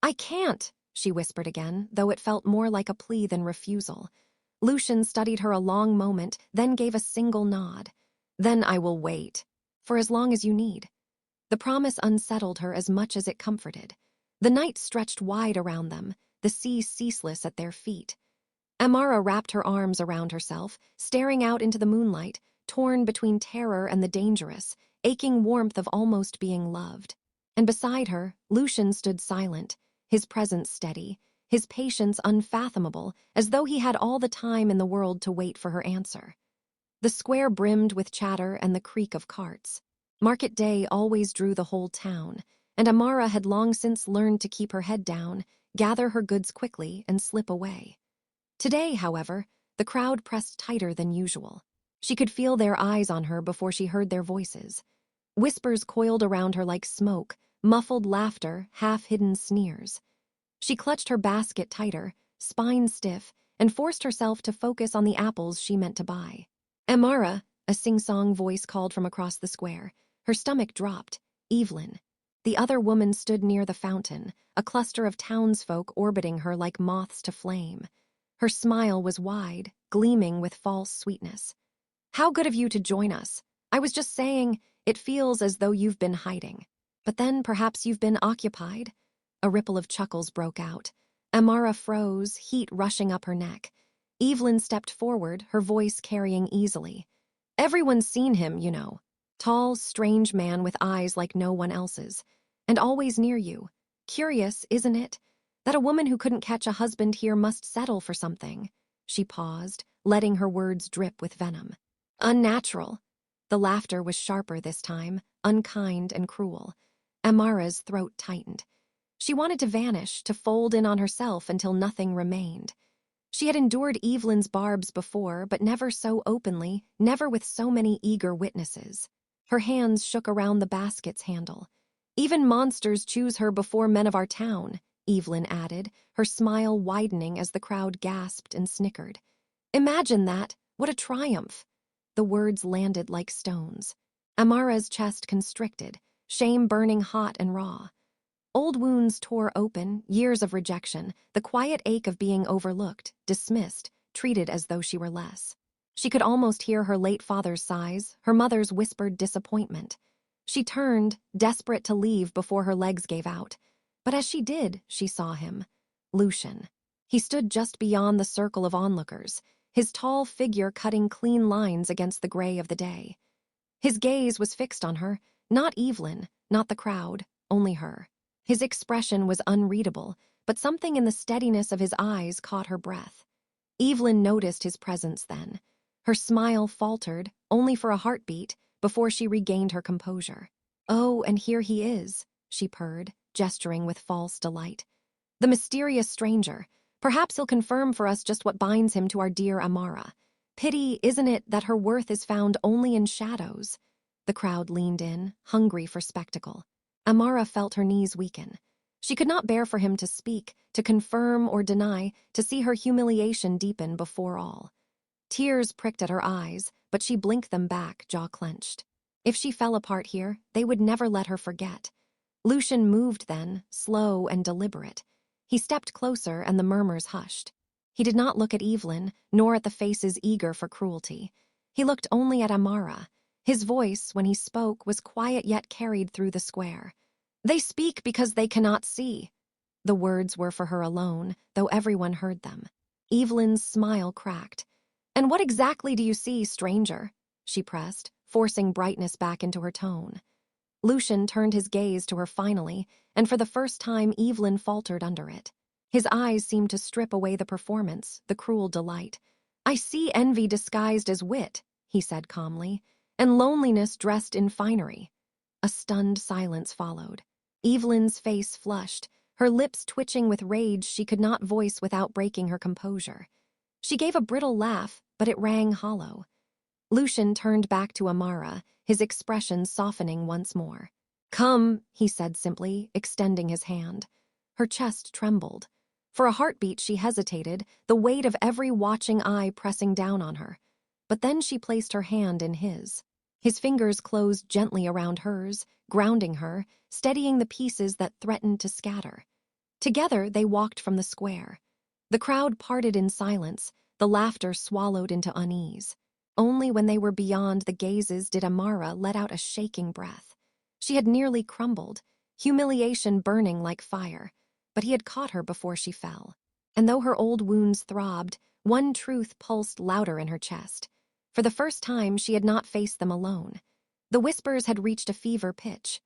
I can't, she whispered again, though it felt more like a plea than refusal. Lucien studied her a long moment, then gave a single nod. Then I will wait. For as long as you need. The promise unsettled her as much as it comforted. The night stretched wide around them, the sea ceaseless at their feet. Amara wrapped her arms around herself, staring out into the moonlight, torn between terror and the dangerous, aching warmth of almost being loved. And beside her, Lucien stood silent, his presence steady, his patience unfathomable, as though he had all the time in the world to wait for her answer. The square brimmed with chatter and the creak of carts. Market day always drew the whole town, and Amara had long since learned to keep her head down, gather her goods quickly, and slip away. Today, however, the crowd pressed tighter than usual. She could feel their eyes on her before she heard their voices. Whispers coiled around her like smoke, muffled laughter, half-hidden sneers. She clutched her basket tighter, spine stiff, and forced herself to focus on the apples she meant to buy. Amara, a sing-song voice called from across the square. Her stomach dropped. Evelyn. The other woman stood near the fountain, a cluster of townsfolk orbiting her like moths to flame. Her smile was wide, gleaming with false sweetness. How good of you to join us. I was just saying, it feels as though you've been hiding. But then perhaps you've been occupied? A ripple of chuckles broke out. Amara froze, heat rushing up her neck. Evelyn stepped forward, her voice carrying easily. Everyone's seen him, you know. Tall, strange man with eyes like no one else's. And always near you. Curious, isn't it? That a woman who couldn't catch a husband here must settle for something. She paused, letting her words drip with venom. Unnatural. The laughter was sharper this time, unkind and cruel. Amara's throat tightened. She wanted to vanish, to fold in on herself until nothing remained. She had endured Evelyn's barbs before, but never so openly, never with so many eager witnesses. Her hands shook around the basket's handle. Even monsters choose her before men of our town, Evelyn added, her smile widening as the crowd gasped and snickered. Imagine that! What a triumph! The words landed like stones. Amara's chest constricted, shame burning hot and raw. Old wounds tore open, years of rejection, the quiet ache of being overlooked, dismissed, treated as though she were less. She could almost hear her late father's sighs, her mother's whispered disappointment. She turned, desperate to leave before her legs gave out. But as she did, she saw him. Lucien. He stood just beyond the circle of onlookers, his tall figure cutting clean lines against the gray of the day. His gaze was fixed on her, not Evelyn, not the crowd, only her. His expression was unreadable, but something in the steadiness of his eyes caught her breath. Evelyn noticed his presence then. Her smile faltered, only for a heartbeat, before she regained her composure. Oh, and here he is, she purred, gesturing with false delight. The mysterious stranger. Perhaps he'll confirm for us just what binds him to our dear Amara. Pity, isn't it, that her worth is found only in shadows? The crowd leaned in, hungry for spectacle. Amara felt her knees weaken. She could not bear for him to speak, to confirm or deny, to see her humiliation deepen before all. Tears pricked at her eyes, but she blinked them back, jaw clenched. If she fell apart here, they would never let her forget. Lucien moved then, slow and deliberate. He stepped closer and the murmurs hushed. He did not look at Evelyn, nor at the faces eager for cruelty. He looked only at Amara. His voice, when he spoke, was quiet yet carried through the square. They speak because they cannot see. The words were for her alone, though everyone heard them. Evelyn's smile cracked. And what exactly do you see, stranger? She pressed, forcing brightness back into her tone. Lucien turned his gaze to her finally, and for the first time Evelyn faltered under it. His eyes seemed to strip away the performance, the cruel delight. I see envy disguised as wit, he said calmly, and loneliness dressed in finery. A stunned silence followed. Evelyn's face flushed, her lips twitching with rage she could not voice without breaking her composure. She gave a brittle laugh, but it rang hollow. Lucien turned back to Amara, his expression softening once more. Come, he said simply, extending his hand. Her chest trembled. For a heartbeat she hesitated, the weight of every watching eye pressing down on her. But then she placed her hand in his. His fingers closed gently around hers, grounding her, steadying the pieces that threatened to scatter. Together, they walked from the square. The crowd parted in silence, the laughter swallowed into unease. Only when they were beyond the gazes did Amara let out a shaking breath. She had nearly crumbled, humiliation burning like fire, but he had caught her before she fell. And though her old wounds throbbed, one truth pulsed louder in her chest. For the first time, she had not faced them alone. The whispers had reached a fever pitch.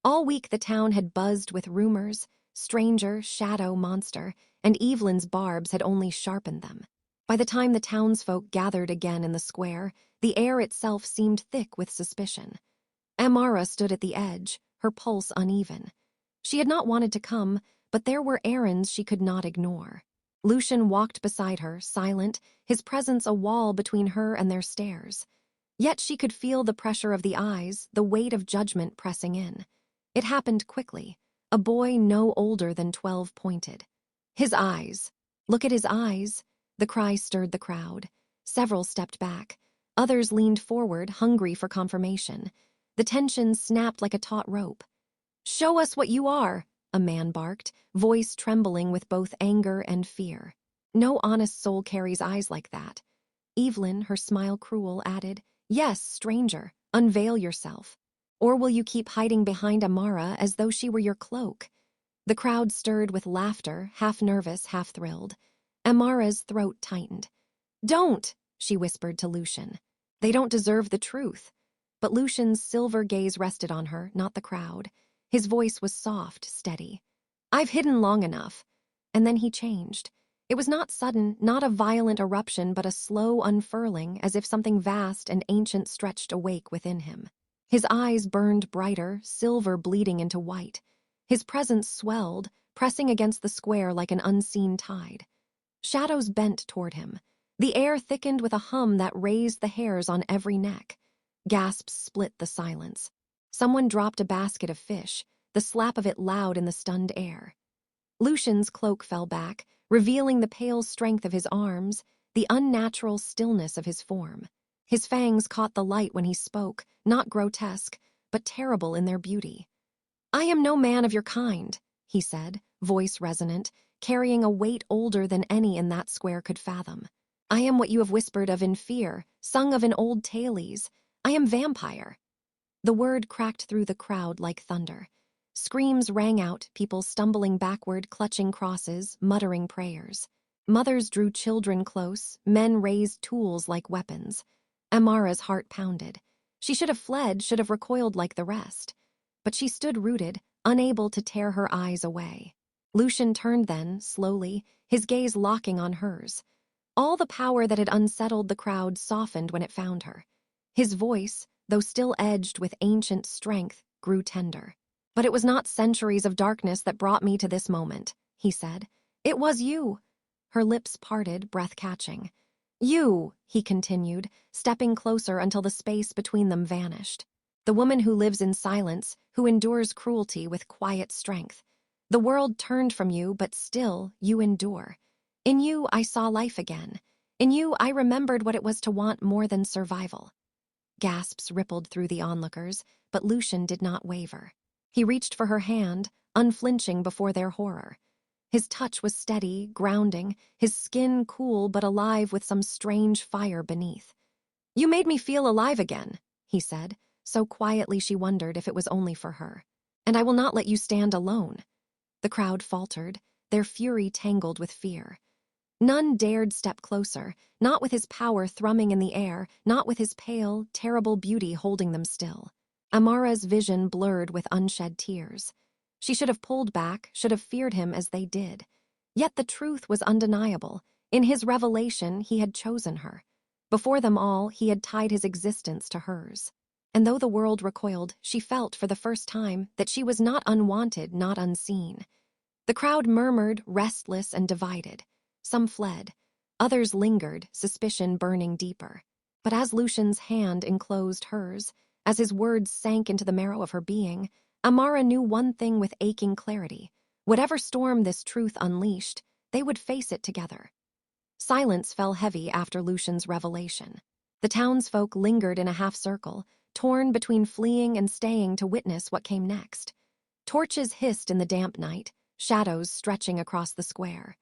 All week the town had buzzed with rumors, stranger, shadow, monster, and Evelyn's barbs had only sharpened them. By the time the townsfolk gathered again in the square, the air itself seemed thick with suspicion. Amara stood at the edge, her pulse uneven. She had not wanted to come, but there were errands she could not ignore. Lucien walked beside her, silent, his presence a wall between her and their stares. Yet she could feel the pressure of the eyes, the weight of judgment pressing in. It happened quickly. A boy no older than 12 pointed. His eyes. Look at his eyes. The cry stirred the crowd. Several stepped back. Others leaned forward, hungry for confirmation. The tension snapped like a taut rope. "Show us what you are," a man barked, voice trembling with both anger and fear. No honest soul carries eyes like that. Evelyn, her smile cruel, added, "Yes, stranger, unveil yourself. Or will you keep hiding behind Amara as though she were your cloak?" The crowd stirred with laughter, half nervous, half thrilled. Amara's throat tightened. "Don't," she whispered to Lucien. "They don't deserve the truth." But Lucien's silver gaze rested on her, not the crowd. His voice was soft, steady. "I've hidden long enough." And then he changed. It was not sudden, not a violent eruption, but a slow unfurling, as if something vast and ancient stretched awake within him. His eyes burned brighter, silver bleeding into white. His presence swelled, pressing against the square like an unseen tide. Shadows bent toward him. The air thickened with a hum that raised the hairs on every neck. Gasps split the silence. Someone dropped a basket of fish, the slap of it loud in the stunned air. Lucien's cloak fell back, revealing the pale strength of his arms, the unnatural stillness of his form. His fangs caught the light when he spoke, not grotesque, but terrible in their beauty. "I am no man of your kind," he said, voice resonant, carrying a weight older than any in that square could fathom. "I am what you have whispered of in fear, sung of in old tales. I am vampire." The word cracked through the crowd like thunder. Screams rang out, people stumbling backward, clutching crosses, muttering prayers. Mothers drew children close, men raised tools like weapons. Amara's heart pounded. She should have fled, should have recoiled like the rest. But she stood rooted, unable to tear her eyes away. Lucien turned then, slowly, his gaze locking on hers. All the power that had unsettled the crowd softened when it found her. His voice, though still edged with ancient strength, grew tender. "But it was not centuries of darkness that brought me to this moment," he said. "It was you." Her lips parted, breath catching. "You," he continued, stepping closer until the space between them vanished. "The woman who lives in silence, who endures cruelty with quiet strength. The world turned from you, but still you endure. In you I saw life again. In you I remembered what it was to want more than survival." Gasps rippled through the onlookers, but Lucien did not waver. He reached for her hand, unflinching before their horror. His touch was steady, grounding, his skin cool but alive with some strange fire beneath. "You made me feel alive again," he said, so quietly she wondered if it was only for her. "And I will not let you stand alone." The crowd faltered, their fury tangled with fear. None dared step closer, not with his power thrumming in the air, not with his pale, terrible beauty holding them still. Amara's vision blurred with unshed tears. She should have pulled back, should have feared him as they did. Yet the truth was undeniable. In his revelation, he had chosen her. Before them all, he had tied his existence to hers. And though the world recoiled, she felt for the first time that she was not unwanted, not unseen. The crowd murmured, restless and divided. Some fled. Others lingered, suspicion burning deeper. But as Lucien's hand enclosed hers, as his words sank into the marrow of her being, Amara knew one thing with aching clarity. Whatever storm this truth unleashed, they would face it together. Silence fell heavy after Lucien's revelation. The townsfolk lingered in a half-circle, torn between fleeing and staying to witness what came next. Torches hissed in the damp night, shadows stretching across the square.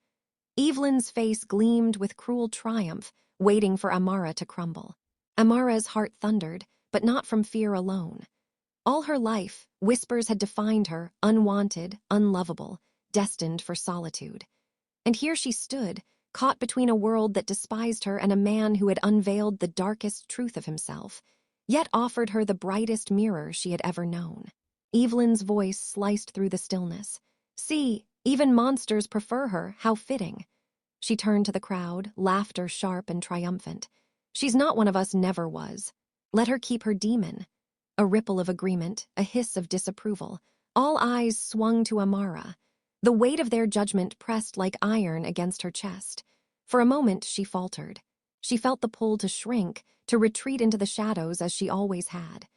Evelyn's face gleamed with cruel triumph, waiting for Amara to crumble. Amara's heart thundered, but not from fear alone. All her life, whispers had defined her, unwanted, unlovable, destined for solitude. And here she stood, caught between a world that despised her and a man who had unveiled the darkest truth of himself, yet offered her the brightest mirror she had ever known. Evelyn's voice sliced through the stillness. "See, even monsters prefer her, how fitting." She turned to the crowd, laughter sharp and triumphant. "She's not one of us, never was. Let her keep her demon." A ripple of agreement, a hiss of disapproval. All eyes swung to Amara. The weight of their judgment pressed like iron against her chest. For a moment, she faltered. She felt the pull to shrink, to retreat into the shadows as she always had.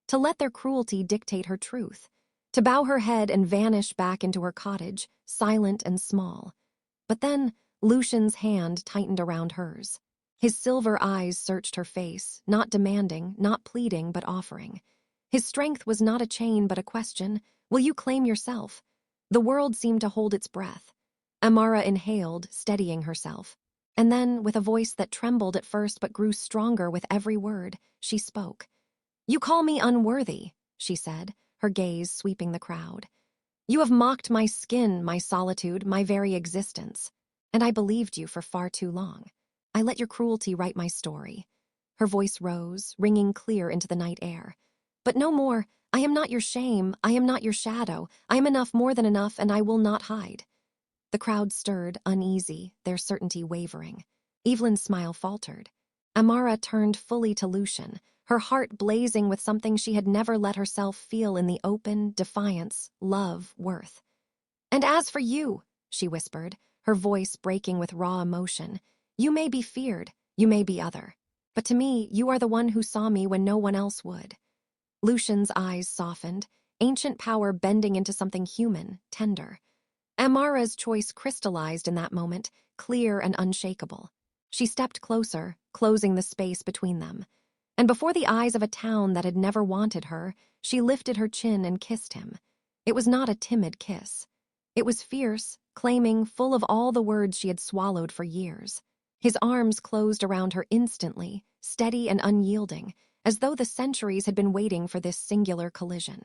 To let their cruelty dictate her truth. To bow her head and vanish back into her cottage, silent and small. But then, Lucien's hand tightened around hers. His silver eyes searched her face, not demanding, not pleading, but offering. His strength was not a chain but a question. "Will you claim yourself?" The world seemed to hold its breath. Amara inhaled, steadying herself. And then, with a voice that trembled at first but grew stronger with every word, she spoke. "You call me unworthy," she said, her gaze sweeping the crowd. "You have mocked my skin, my solitude, my very existence. And I believed you for far too long. I let your cruelty write my story." Her voice rose, ringing clear into the night air. "But no more. I am not your shame. I am not your shadow. I am enough, more than enough, and I will not hide." The crowd stirred, uneasy, their certainty wavering. Evelyn's smile faltered. Amara turned fully to Lucien, her heart blazing with something she had never let herself feel in the open, defiance, love, worth. "And as for you," she whispered, her voice breaking with raw emotion, "you may be feared, you may be other. But to me, you are the one who saw me when no one else would." Lucien's eyes softened, ancient power bending into something human, tender. Amara's choice crystallized in that moment, clear and unshakable. She stepped closer, closing the space between them. And before the eyes of a town that had never wanted her, she lifted her chin and kissed him. It was not a timid kiss. It was fierce, claiming, full of all the words she had swallowed for years. His arms closed around her instantly, steady and unyielding, as though the centuries had been waiting for this singular collision.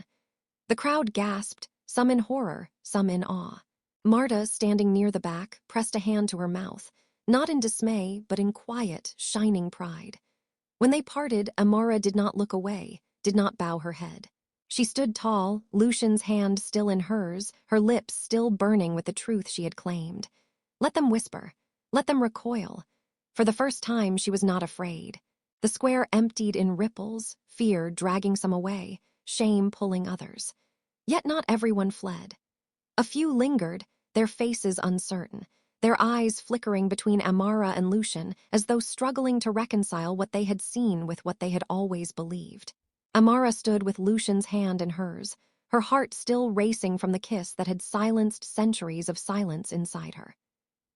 The crowd gasped, some in horror, some in awe. Marta, standing near the back, pressed a hand to her mouth, not in dismay, but in quiet, shining pride. When they parted, Amara did not look away, did not bow her head. She stood tall, Lucien's hand still in hers, her lips still burning with the truth she had claimed. Let them whisper. Let them recoil. For the first time, she was not afraid. The square emptied in ripples, fear dragging some away, shame pulling others. Yet not everyone fled. A few lingered, their faces uncertain, their eyes flickering between Amara and Lucien as though struggling to reconcile what they had seen with what they had always believed. Amara stood with Lucien's hand in hers, her heart still racing from the kiss that had silenced centuries of silence inside her.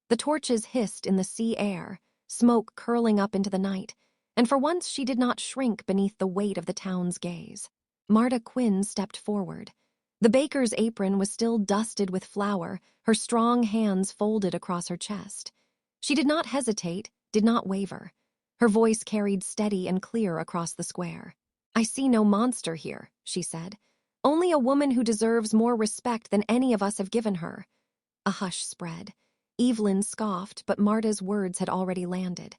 The torches hissed in the sea air, smoke curling up into the night, and for once she did not shrink beneath the weight of the town's gaze. Marta Quinn stepped forward. The baker's apron was still dusted with flour, her strong hands folded across her chest. She did not hesitate, did not waver. Her voice carried steady and clear across the square. "I see no monster here," she said. "Only a woman who deserves more respect than any of us have given her." A hush spread. Evelyn scoffed, but Marta's words had already landed.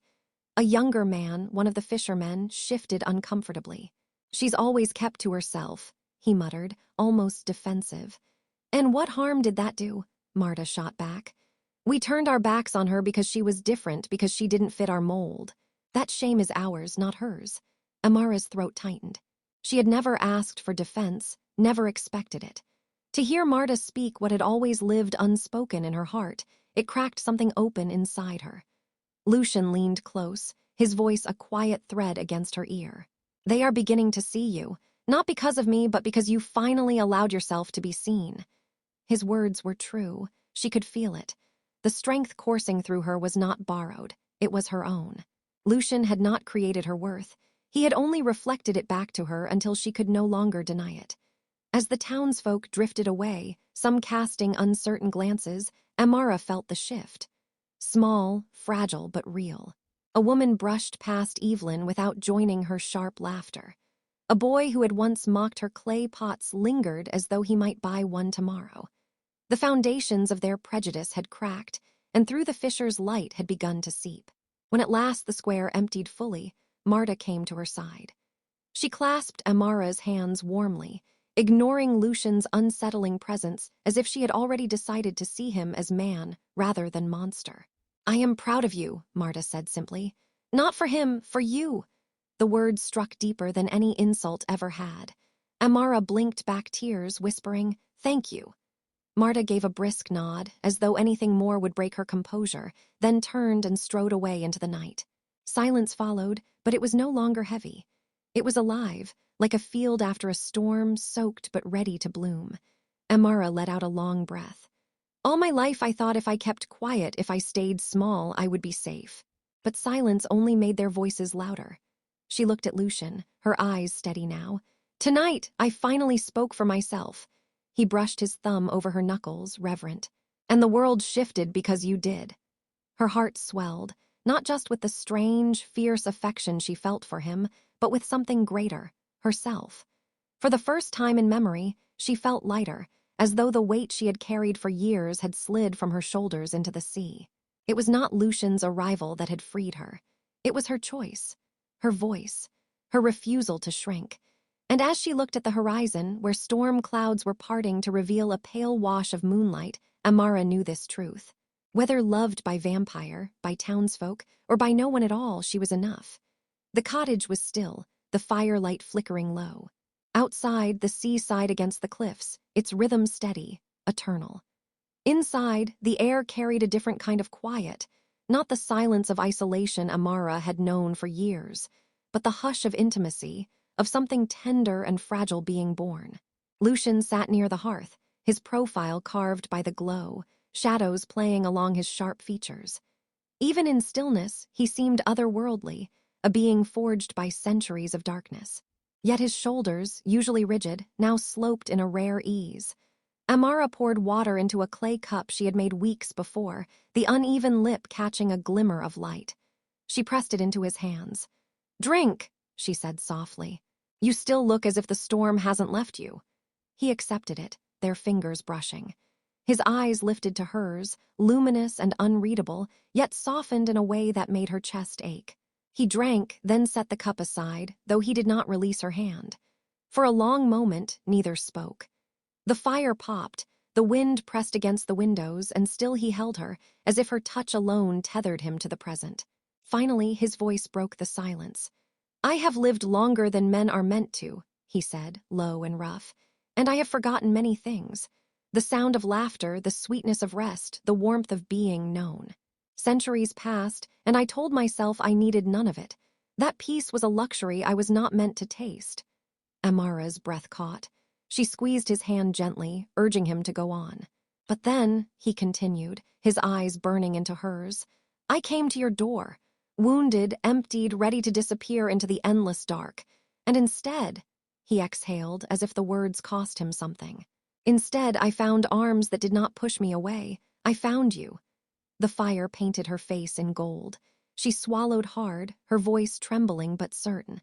A younger man, one of the fishermen, shifted uncomfortably. "She's always kept to herself," he muttered, almost defensive. "And what harm did that do?" Marta shot back. "We turned our backs on her because she was different, because she didn't fit our mold. That shame is ours, not hers." Amara's throat tightened. She had never asked for defense, never expected it. To hear Marta speak what had always lived unspoken in her heart, it cracked something open inside her. Lucien leaned close, his voice a quiet thread against her ear. "They are beginning to see you, not because of me, but because you finally allowed yourself to be seen." His words were true. She could feel it. The strength coursing through her was not borrowed. It was her own. Lucien had not created her worth. He had only reflected it back to her until she could no longer deny it. As the townsfolk drifted away, some casting uncertain glances, Amara felt the shift. Small, fragile, but real. A woman brushed past Evelyn without joining her sharp laughter. A boy who had once mocked her clay pots lingered as though he might buy one tomorrow. The foundations of their prejudice had cracked, and through the fissures light had begun to seep. When at last the square emptied fully, Marta came to her side. She clasped Amara's hands warmly, ignoring Lucien's unsettling presence as if she had already decided to see him as man rather than monster. "I am proud of you," Marta said simply. "Not for him, for you." The words struck deeper than any insult ever had. Amara blinked back tears, whispering, "Thank you." Marta gave a brisk nod, as though anything more would break her composure, then turned and strode away into the night. Silence followed, but it was no longer heavy. It was alive, like a field after a storm, soaked but ready to bloom. Amara let out a long breath. "All my life I thought if I kept quiet, if I stayed small, I would be safe." But silence only made their voices louder. She looked at Lucien, her eyes steady now. "Tonight, I finally spoke for myself." He brushed his thumb over her knuckles, reverent. "And the world shifted because you did." Her heart swelled, not just with the strange, fierce affection she felt for him, but with something greater, herself. For the first time in memory, she felt lighter, as though the weight she had carried for years had slid from her shoulders into the sea. It was not Lucien's arrival that had freed her. It was her choice, her voice, her refusal to shrink. And as she looked at the horizon, where storm clouds were parting to reveal a pale wash of moonlight, Amara knew this truth. Whether loved by vampire, by townsfolk, or by no one at all, she was enough. The cottage was still, the firelight flickering low. Outside, the sea sighed against the cliffs, its rhythm steady, eternal. Inside, the air carried a different kind of quiet, not the silence of isolation Amara had known for years, but the hush of intimacy, of something tender and fragile being born. Lucien sat near the hearth, his profile carved by the glow, shadows playing along his sharp features. Even in stillness, he seemed otherworldly, a being forged by centuries of darkness. Yet his shoulders, usually rigid, now sloped in a rare ease. Amara poured water into a clay cup she had made weeks before, the uneven lip catching a glimmer of light. She pressed it into his hands. "Drink," she said softly. "You still look as if the storm hasn't left you." He accepted it, their fingers brushing. His eyes lifted to hers, luminous and unreadable, yet softened in a way that made her chest ache. He drank, then set the cup aside, though he did not release her hand. For a long moment, neither spoke. The fire popped, the wind pressed against the windows, and still he held her, as if her touch alone tethered him to the present. Finally, his voice broke the silence. "I have lived longer than men are meant to," he said, low and rough, "and I have forgotten many things. The sound of laughter, the sweetness of rest, the warmth of being known. Centuries passed, and I told myself I needed none of it. That peace was a luxury I was not meant to taste." Amara's breath caught. She squeezed his hand gently, urging him to go on. "But then," he continued, his eyes burning into hers, "I came to your door, wounded, emptied, ready to disappear into the endless dark. And instead," he exhaled as if the words cost him something, "instead I found arms that did not push me away. I found you." The fire painted her face in gold. She swallowed hard, her voice trembling but certain.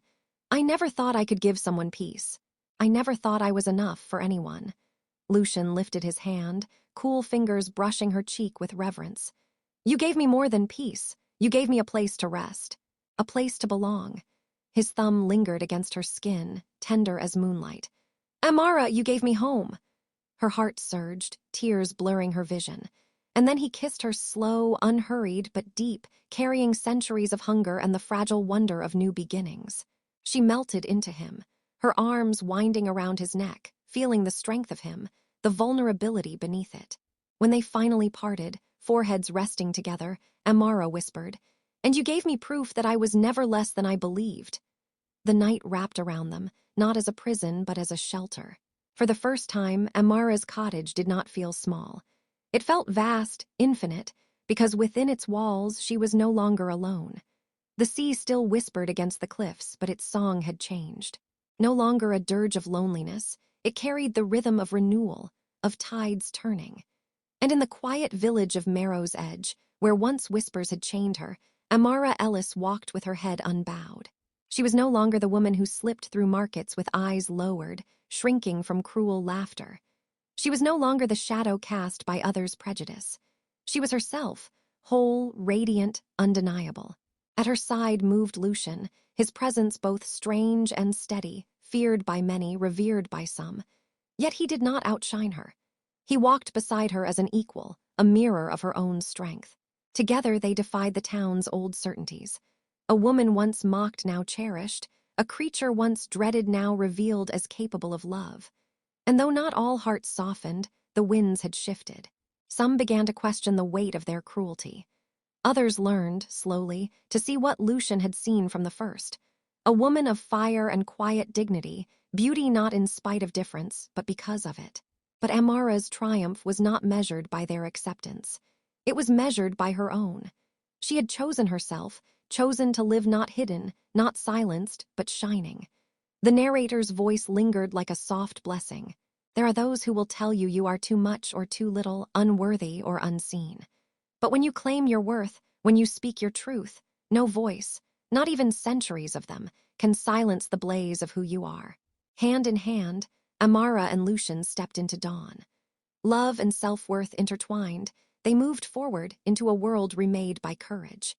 "I never thought I could give someone peace. I never thought I was enough for anyone." Lucien lifted his hand, cool fingers brushing her cheek with reverence. "You gave me more than peace. You gave me a place to rest, a place to belong." His thumb lingered against her skin, tender as moonlight. "Amara, you gave me home." Her heart surged, tears blurring her vision. And then he kissed her slow, unhurried, but deep, carrying centuries of hunger and the fragile wonder of new beginnings. She melted into him, her arms winding around his neck, feeling the strength of him, the vulnerability beneath it. When they finally parted, foreheads resting together, Amara whispered, "And you gave me proof that I was never less than I believed." The night wrapped around them, not as a prison but as a shelter. For the first time, Amara's cottage did not feel small. It felt vast, infinite, because within its walls she was no longer alone. The sea still whispered against the cliffs, but its song had changed. No longer a dirge of loneliness, it carried the rhythm of renewal, of tides turning. And in the quiet village of Marrow's Edge, where once whispers had chained her, Amara Ellis walked with her head unbowed. She was no longer the woman who slipped through markets with eyes lowered, shrinking from cruel laughter. She was no longer the shadow cast by others' prejudice. She was herself, whole, radiant, undeniable. At her side moved Lucien, his presence both strange and steady, feared by many, revered by some. Yet he did not outshine her. He walked beside her as an equal, a mirror of her own strength. Together they defied the town's old certainties. A woman once mocked, now cherished, a creature once dreaded, now revealed as capable of love. And though not all hearts softened, the winds had shifted. Some began to question the weight of their cruelty. Others learned, slowly, to see what Lucien had seen from the first. A woman of fire and quiet dignity, beauty not in spite of difference, but because of it. But Amara's triumph was not measured by their acceptance. It was measured by her own. She had chosen herself, chosen to live not hidden, not silenced, but shining. The narrator's voice lingered like a soft blessing. There are those who will tell you you are too much or too little, unworthy or unseen. But when you claim your worth, when you speak your truth, no voice, not even centuries of them, can silence the blaze of who you are. Hand in hand, Amara and Lucien stepped into dawn. Love and self-worth intertwined, they moved forward into a world remade by courage.